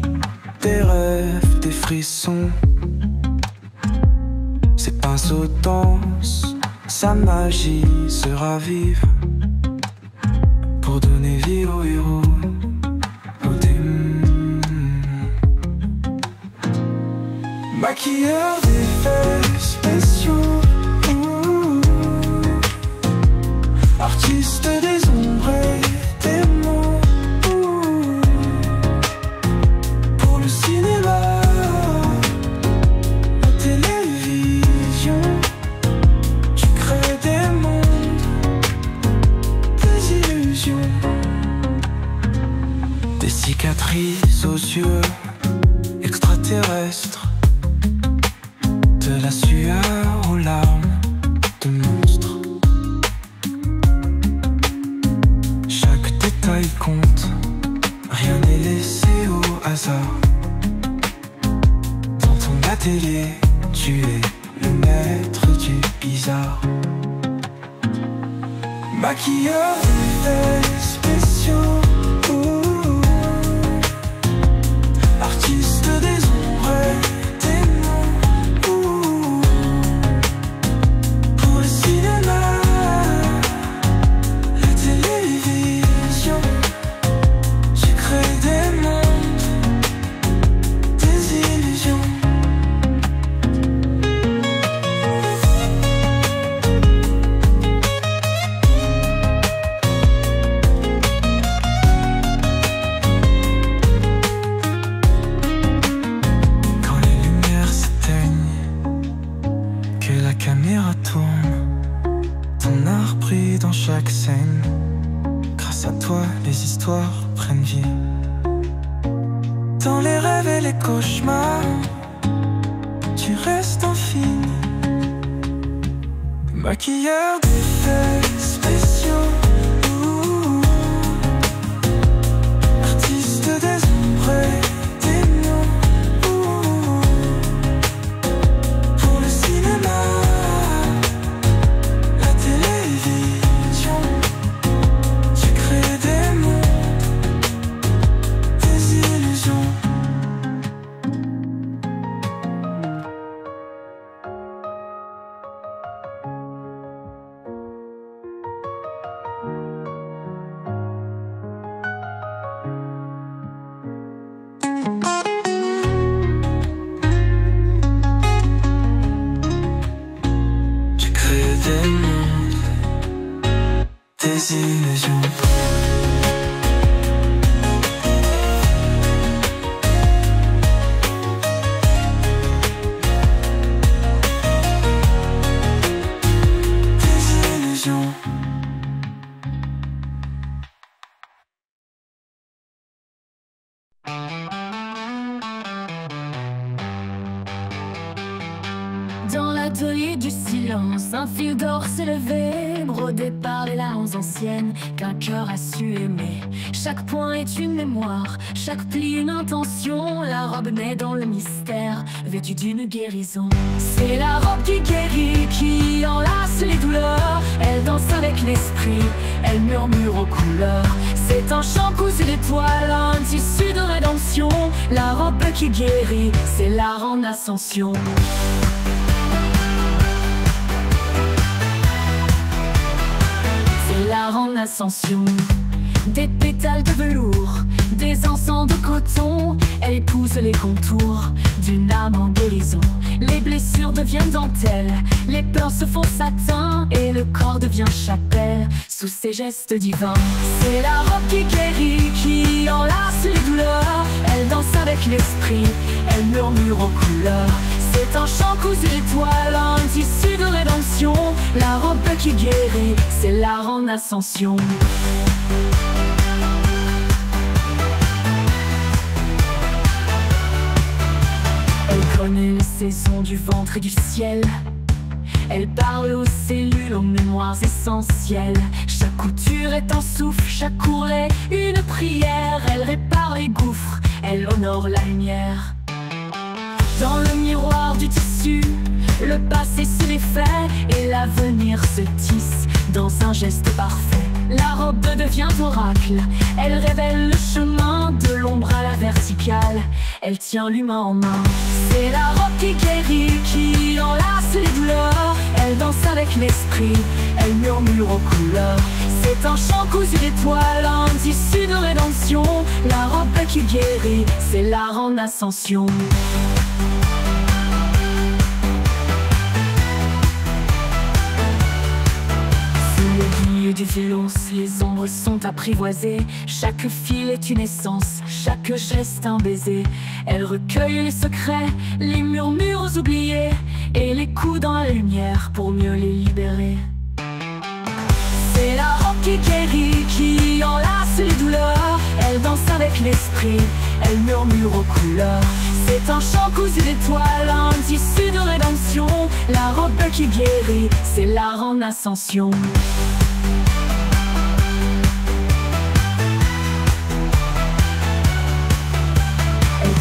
Speaker 2: des rêves, des frissons. Ses pinceaux dansent, sa magie se ravive pour donner vie aux héros, aux démons. Maquilleur d'effets spéciaux, artiste des ombres et des mots. Pour le cinéma, la télévision, tu crées des mondes, des illusions. Des cicatrices aux yeux extraterrestres, de la sueur aux larmes de monstres. Détail compte, rien n'est laissé au hasard. Dans ton atelier, tu es le maître du bizarre. Maquilleur d'effets spéciaux, artiste des ombres et des mots. Pour le cinéma, la télévision, tu crées des mondes, des illusions. Quand les lumières s'éteignent, que la caméra tourne, ton art brille dans chaque scène. Grâce à toi, les histoires prennent vie. Dans les rêves et les cauchemars, tu restes infini. Maquilleur d'effets spéciaux, artiste des ombres et des mots. Pour le cinéma, la télévision, tu crées des mondes, des illusions. Tu crées des mondes, des illusions. Des illusions.
Speaker 1: Dans l'atelier du silence, un fil d'or s'est levé, brodé par les larmes anciennes qu'un cœur a su aimer. Chaque point est une mémoire, chaque pli une intention. La robe naît dans le mystère, vêtue d'une guérison. C'est la robe qui guérit, qui enlace les douleurs. Elle danse avec l'esprit, elle murmure aux couleurs. C'est un chant cousu d'étoiles, un tissu de rédemption. La robe qui guérit, c'est l'art en ascension. L'art en ascension. Des pétales de velours, des encens de coton. Elle épouse les contours d'une âme en guérison. Les blessures deviennent dentelles, les peurs se font satin, et le corps devient chapelle sous ses gestes divins. C'est la robe qui guérit, qui enlace les douleurs. Elle danse avec l'esprit, elle murmure aux couleurs. C'est un chant cousu d'étoiles, un tissu de rédemption. La robe qui guérit, c'est l'art en ascension. Elle connaît les saisons du ventre et du ciel. Elle parle aux cellules, aux mémoires essentielles. Chaque couture est un souffle, chaque courlet une prière. Elle répare les gouffres, elle honore la lumière. Dans le miroir du tissu, le passé se défait et l'avenir se tisse dans un geste parfait. La robe devient oracle, elle révèle le chemin de l'ombre à la verticale. Elle tient l'humain en main. C'est la robe qui guérit, qui enlace les douleurs. Elle danse avec l'esprit, elle murmure aux couleurs. C'est un chant cousu d'étoiles, un tissu de rédemption. La robe qui guérit, c'est l'art en ascension. Du violence, les ombres sont apprivoisées. Chaque fil est une essence, chaque geste un baiser. Elle recueille les secrets, les murmures oubliés, et les coups dans la lumière pour mieux les libérer. C'est la robe qui guérit, qui enlace les douleurs. Elle danse avec l'esprit, elle murmure aux couleurs. C'est un chant cousu d'étoiles, un tissu de rédemption. La robe qui guérit, c'est l'art en ascension.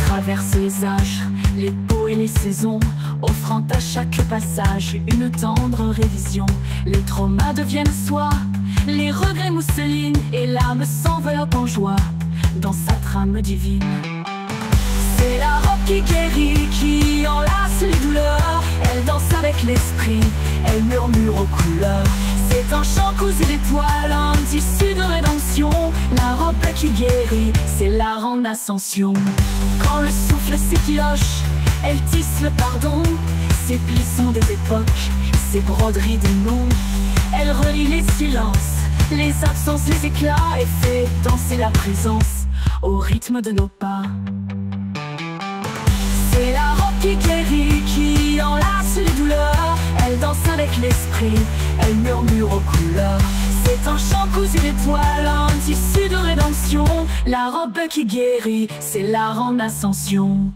Speaker 1: Traverse les âges, les peaux et les saisons, offrant à chaque passage une tendre révision. Les traumas deviennent soie, les regrets mousselinent, et l'âme s'enveloppe en joie dans sa trame divine. C'est la robe qui guérit, qui enlace les douleurs. Elle danse avec l'esprit, elle murmure aux couleurs. C'est un chant cousu d'étoiles, un tissu de rédemption. La robe qui guérit, c'est l'art en ascension. Quand le souffle s'équiloche, elle tisse le pardon. Ses plis sont des époques, ses broderies des noms. Elle relie les silences, les absences, les éclats, et fait danser la présence au rythme de nos pas. C'est la robe qui guérit, qui enlace les douleurs. Elle danse avec l'esprit, elle murmure aux couleurs. C'est un chant cousu d'étoiles, un tissu de rédemption. La robe qui guérit, c'est l'art en ascension.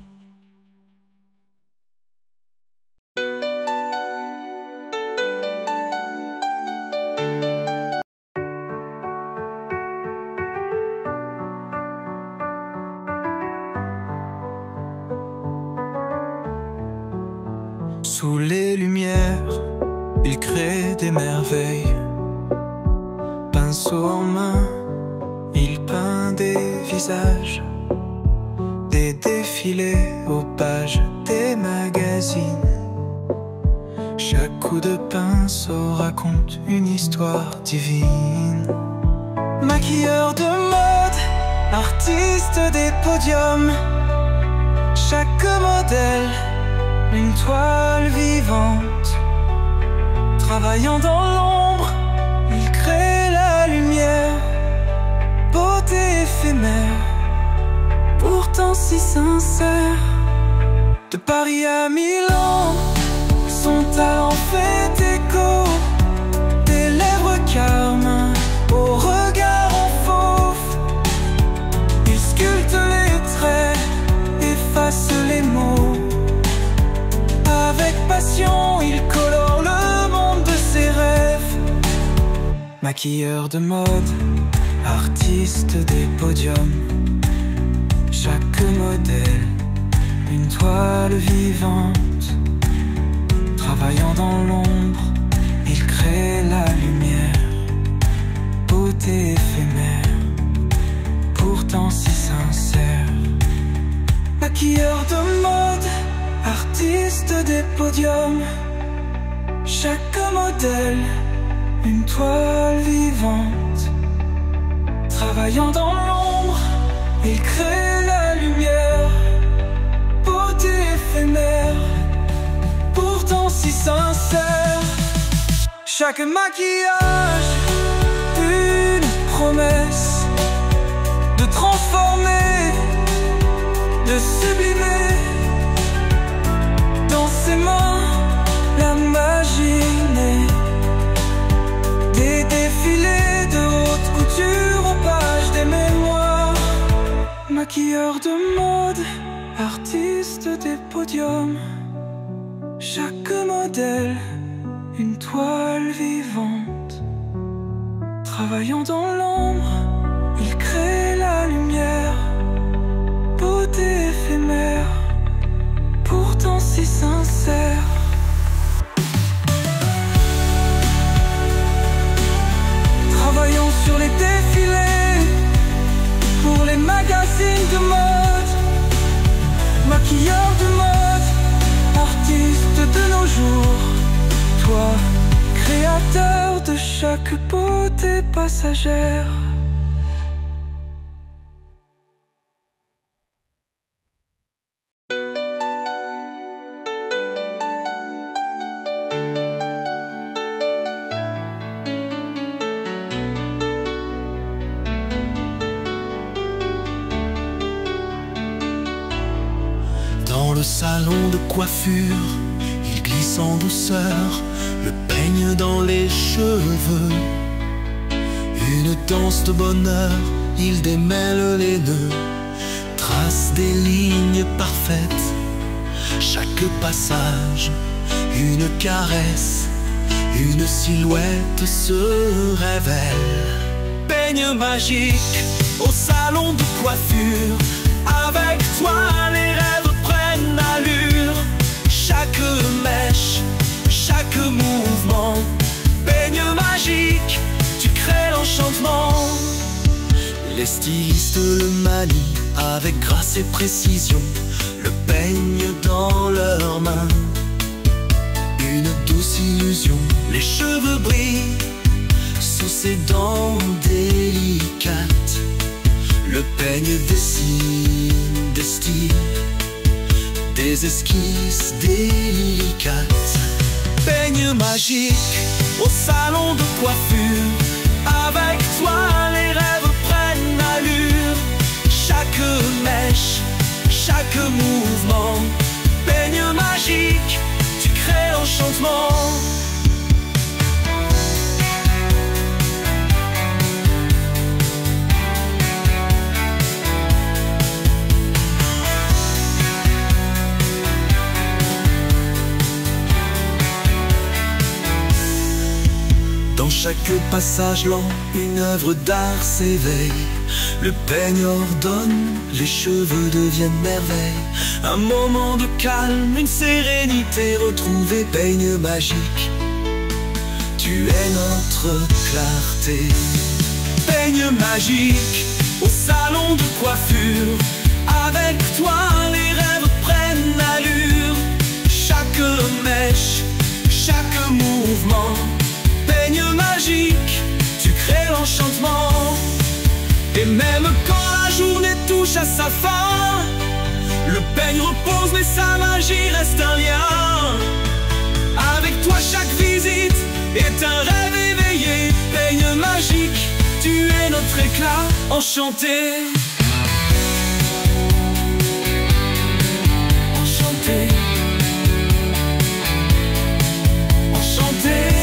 Speaker 2: Sous les lumières, il crée des merveilles. Pinceau en main, il peint des visages, des défilés aux pages des magazines. Chaque coup de pinceau raconte une histoire divine. Maquilleur de mode, artiste des podiums. Chaque modèle, une toile vivante. Travaillant dans l'ombre, il crée la lumière. Beauté éphémère, pourtant si sincère. De Paris à Milan, son talent fait écho. Des lèvres carmin au regard en fauve. Il sculpte les traits, efface les mots. Avec passion, il colore le monde de ses rêves. Maquilleur de mode, artiste des podiums. Chaque modèle, une toile vivante. Travaillant dans l'ombre, il crée la lumière. Beauté éphémère, pourtant si sincère. Maquilleur de mode, artiste des podiums. Chaque modèle, une toile vivante. Travaillant dans l'ombre, il crée la lumière. Beauté éphémère, pourtant si sincère. Chaque maquillage, une promesse de transformer, de sublimer. Dans ses mains, la magie naît. Des défilés de haute couture aux pages des mémoires. Maquilleur de mode, artiste des podiums. Chaque modèle, une toile vivante. Travaillant dans l'ombre, il crée la lumière. Beauté éphémère, pourtant si sincère. Travaillant nos jours. Toi, créateur de chaque beauté passagère.
Speaker 5: Dans le salon de coiffure, il glisse en douceur le peigne dans les cheveux. Une danse de bonheur, il démêle les nœuds, trace des lignes parfaites. Chaque passage, une caresse, une silhouette se révèle. Peigne magique au salon de coiffure, avec toi les rêves prennent allure. Chaque mèche, chaque mouvement, peigne magique, tu crées l'enchantement. Les stylistes le manient avec grâce et précision, le peigne dans leurs mains, une douce illusion. Les cheveux brillent sous ses dents délicates, le peigne dessine des styles, des esquisses délicates. Peigne magique au salon de coiffure, avec toi les rêves prennent allure. Chaque mèche, chaque mouvement, peigne magique, tu crées l'enchantement. Dans chaque passage lent, une œuvre d'art s'éveille. Le peigne ordonne, les cheveux deviennent merveilles. Un moment de calme, une sérénité retrouvée. Peigne magique, tu es notre clarté. Peigne magique au salon de coiffure, avec toi les rêves prennent allure. Chaque mèche, chaque mouvement, peigne magique, tu crées l'enchantement. Et même quand la journée touche à sa fin, le peigne repose mais sa magie reste un lien. Avec toi chaque visite est un rêve éveillé. Peigne magique, tu es notre éclat enchanté. Enchanté, enchanté.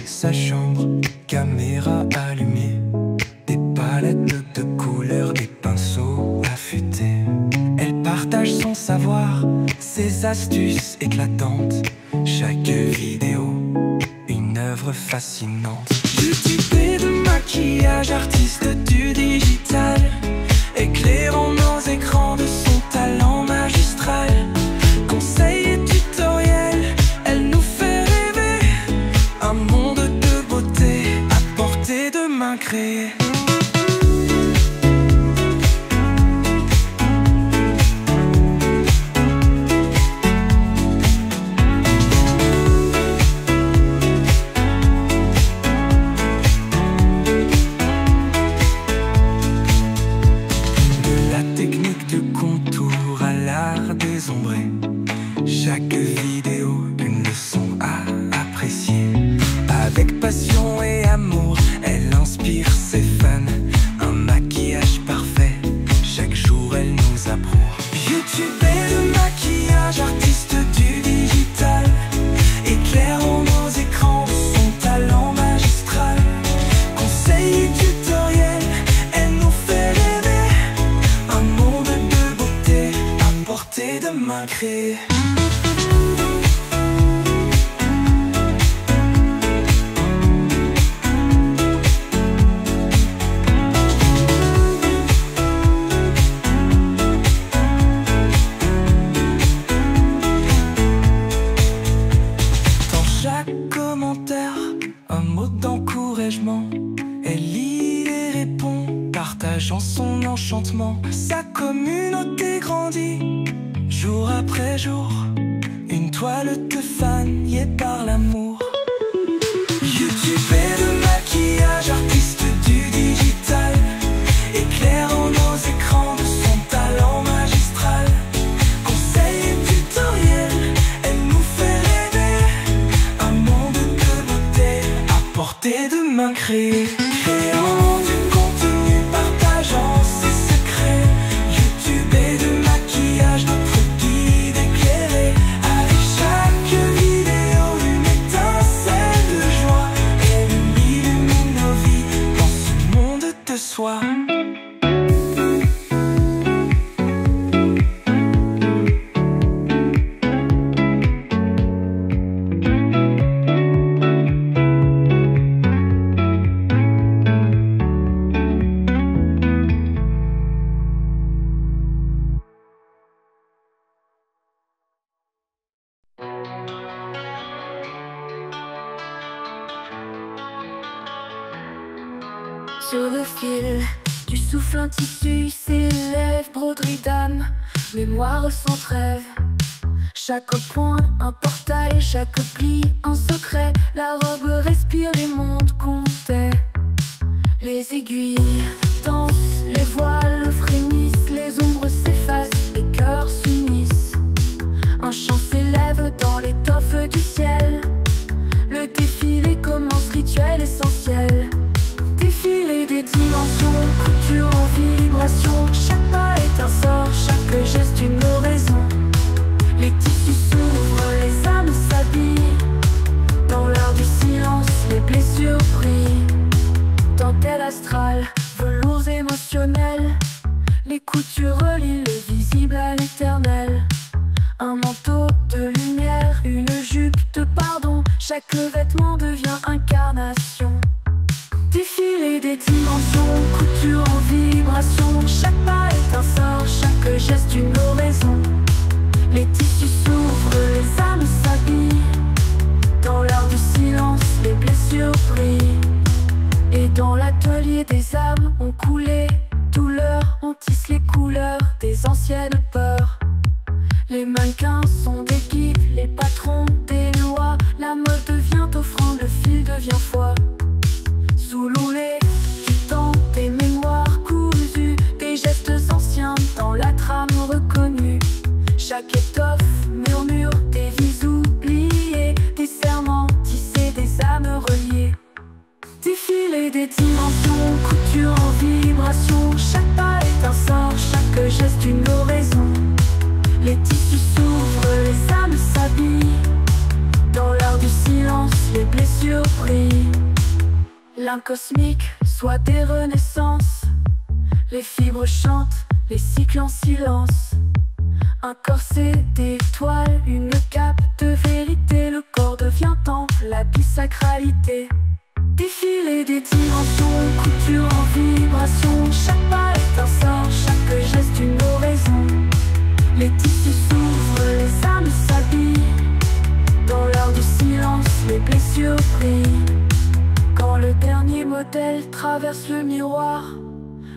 Speaker 2: Sa chambre, caméra allumée, des palettes de couleurs, des pinceaux affûtés. Elle partage son savoir, ses astuces éclatantes. Chaque vidéo, une œuvre fascinante. Youtubée de maquillage, artiste du digital, éclairant nos écrans de son talent magistral. Conseils et tutoriels, elle nous fait rêver. Un monde de beauté à portée de main créée. De la technique de contour à l'art désombrer, chaque vidéo une leçon à apprécier. Avec passion et amour, elle inspire ses fans. Un maquillage parfait, chaque jour elle nous approuve. Youtubée de maquillage, artiste du digital, éclairant nos écrans de son talent magistral. Conseils et tutoriels, elle nous fait rêver. Un monde de beauté à portée de main créée. commentaire, un mot d'encouragement. Elle lit et répond, partageant son enchantement. Sa communauté grandit, jour après jour. Une toile de fans liée par l'amour. YouTubeur de maquillage, artiste du digital, éclairant nos écrans de son talent magistral. Conseils et tutoriels, elle nous fait rêver. Un monde de beauté à portée de main créée. Créant du contenu, partageant ses secrets. YouTube et de maquillage, notre guide éclairé. Avec chaque vidéo, une étincelle de joie. Elle illumine nos vies dans ce monde de soi.
Speaker 1: Sur le fil du souffle, un tissu s'élève, broderie d'âme, mémoire sans trêve. Chaque point un portail, chaque pli un secret. La robe respire les mondes comptés. Les aiguilles dansent, les voiles frémissent, les ombres s'effacent, les cœurs s'unissent. Un chant s'élève dans l'étoffe du ciel. Le défilé commence, rituel essentiel. Défilé des dimensions, couture en vibration. Chaque pas est un sort, chaque geste une oraison. Les tissus s'ouvrent, les âmes s'habillent. Dans l'art du silence, les blessures brillent. Dentelle astrale, velours émotionnels. Les coutures relient le visible à l'éternel. Un manteau de lumière, une jupe de pardon. Chaque vêtement devient incarnation. Défilé des dimensions, couture en vibration. Chaque pas est un sort, chaque geste une oraison. Les tissus s'ouvrent, les âmes s'habillent. Dans l'art du silence, les blessures brillent. Et dans l'atelier des âmes, on coulé douleur. On tisse les couleurs des anciennes peurs. Les mannequins sont des guides, les patrons des lois. La mode devient offrande, le fil devient foi. Sous l'oulet du temps, des mémoires cousues, des gestes anciens dans la trame reconnue. Chaque étoffe murmure des vies oubliées, des serments tissés, des âmes reliées. Défilé des dimensions, couture en vibration. Chaque pas est un sort, chaque geste une oraison. Les tissus s'ouvrent, les âmes s'habillent. Dans l'art du silence, les blessures brillent. L'âme cosmique, soit des renaissances. Les fibres chantent, les cycles en silence. Un corset d'étoiles, une cape de vérité. Le corps devient temple, la sacralité. Défilé des dimensions, couture en vibration. Chaque pas est un sort, chaque geste une oraison. Les tissus s'ouvrent, les âmes s'habillent. Dans l'art du silence, les blessures brillent. Quand le dernier modèle traverse le miroir,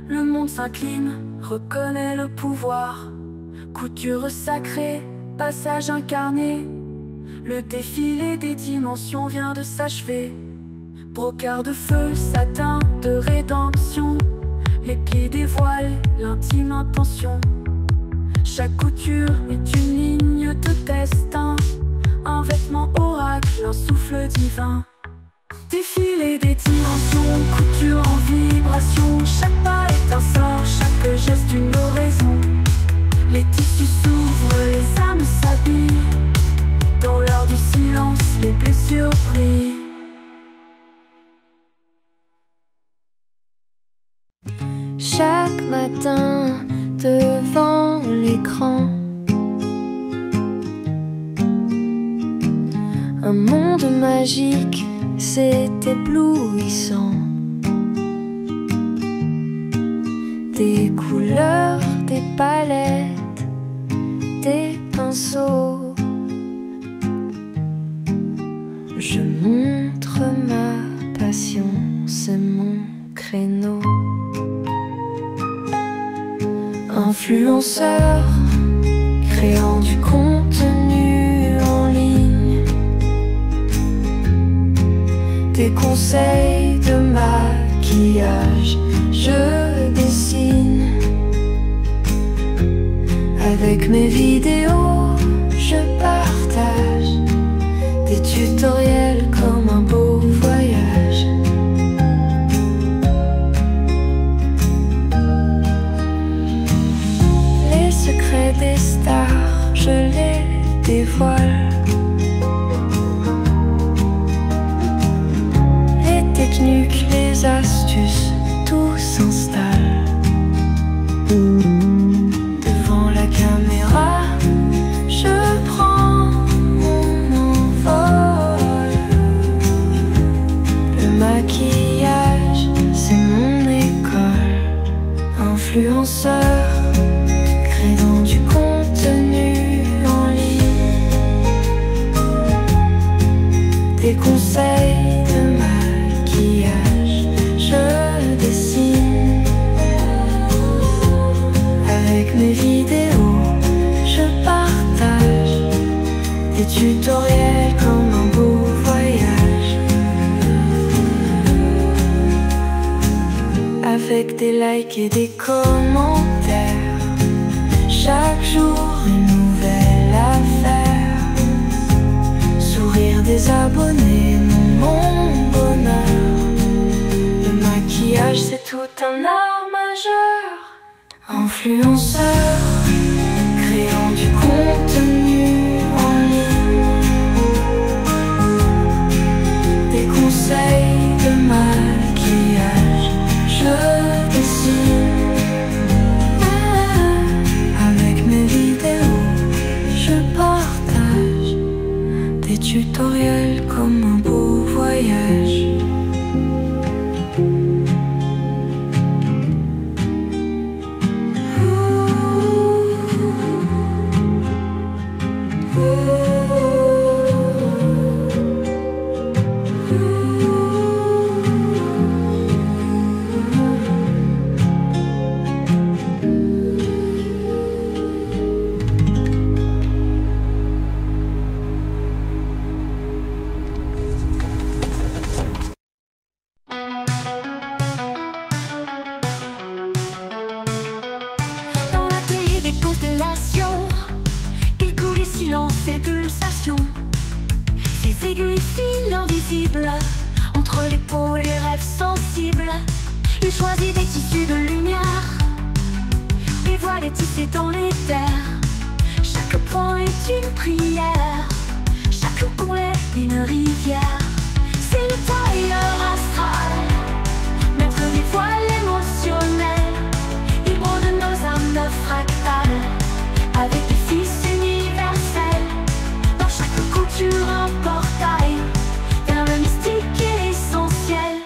Speaker 1: le monde s'incline, reconnaît le pouvoir. Couture sacrée, passage incarné. Le défilé des dimensions vient de s'achever. Brocart de feu, satin de rédemption. Les plis dévoilent l'intime intention. Chaque couture est une ligne de destin. Un vêtement oracle, un souffle divin. Défilé des dimensions, couture en vibration. Chaque pas est un sort, chaque geste une oraison. Les tissus s'ouvrent, les âmes s'habillent. Dans l'art du silence, les blessures brillent.
Speaker 6: Chaque matin devant l'écran, un monde magique, c'est éblouissant. Des couleurs, des palettes, des pinceaux. Je montre ma passion, c'est mon créneau. Influenceur, créant du contenu en ligne. Des conseils de maquillage, je dessine. Avec mes vidéos, je partage des tutoriels comme un beau voyage. Les secrets des stars, je les dévoile. Les techniques, les astuces, tout s'installe. Devant la caméra, je prends mon envol. Le maquillage, c'est mon école. Influenceur, créant du contenu en ligne. Des conseils de maquillage, je dessine. Avec mes vidéos, je partage des tutoriels comme un beau voyage. Avec des likes et des commentaires, chaque jour une nouvelle affaire. Sourire des abonnés, mon bonheur. Le maquillage, c'est tout un art majeur. Influenceur, créant du contenu en ligne. Des conseils de maquillage, je dessine. Avec mes vidéos, je partage des tutoriels comme un beau voyage.
Speaker 3: Dans l'atelier des constellations, quelques les silences et pulsations. Ces aiguilles fines invisibles, entre les peaux et les rêves sensibles. Il choisit des tissus de lumière, les voiles tissées dans l'éther. Chaque point est une prière, chaque pont est une rivière. C'est le tailleur astral, maître des voiles émotionnels. Il brode nos âmes fractales, avec des fils universels. Dans chaque couture un portail, vers le mystique et l'essentiel.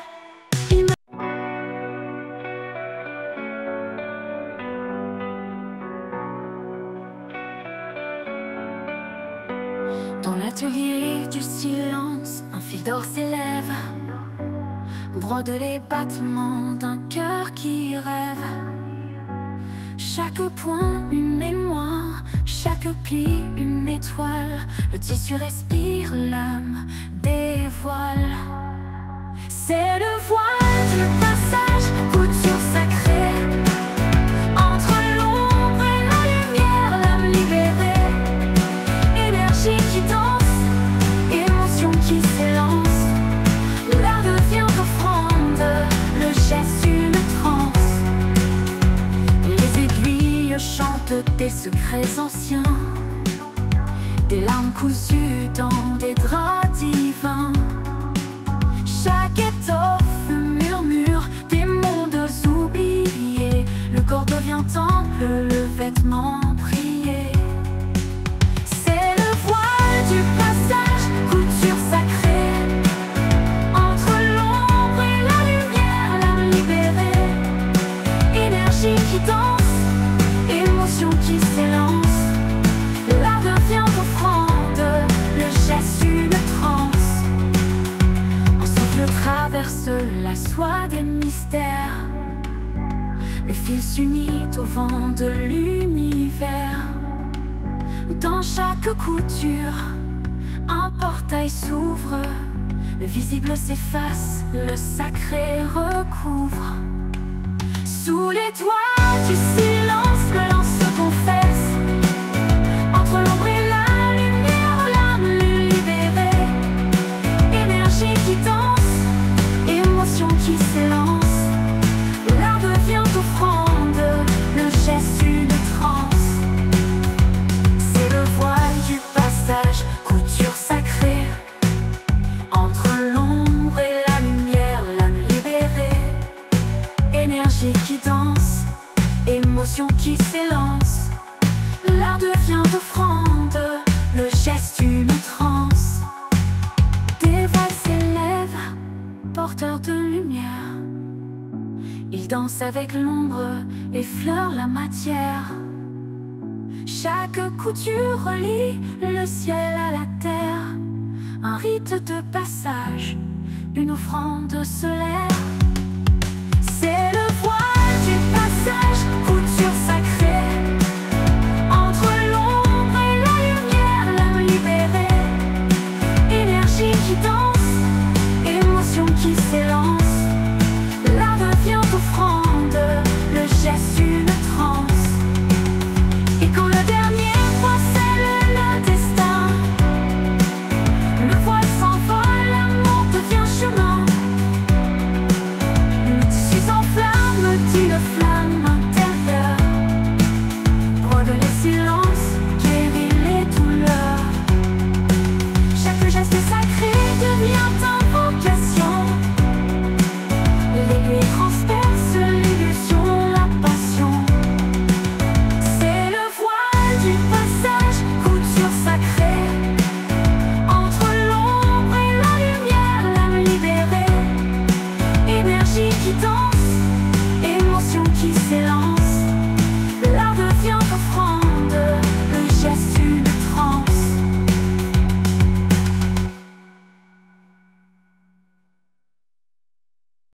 Speaker 3: Dans l'atelier du silence, un fil d'or s'élève, brode les battements d'un cœur qui rêve. Chaque point une mémoire, chaque pli une étoile. Le tissu respire, l'âme dévoile. C'est le voile du passage, couture sacrée. Entre l'ombre et la lumière, l'âme libérée. Énergie qui danse, émotion qui s'élance. L'art devient offrande, le geste une transe. Les aiguilles chantent des secrets anciens, des larmes cousues dans des draps divins.
Speaker 1: soie des mystères. Le fil s'unit au vent de l'univers. Dans chaque couture, un portail s'ouvre. Le visible s'efface, le sacré recouvre. Sous les doigts du silence, que l'on se confesse. Entre l'ombre et la lumière, l'âme libérée. Énergie qui danse, émotion qui s'élance. L'art devient offrande, le geste une transe. C'est le voile du passage, couture sacrée. Entre l'ombre et la lumière, l'âme libérée. Énergie qui danse, émotion qui s'élance. L'art devient offrande, le geste une transe. Des voiles s'élèvent, porteurs de lumière. Ils dansent avec l'ombre, effleurent la matière. Chaque couture relie le ciel à la terre. Un rite de passage, une offrande solaire. C'est le voile du passage,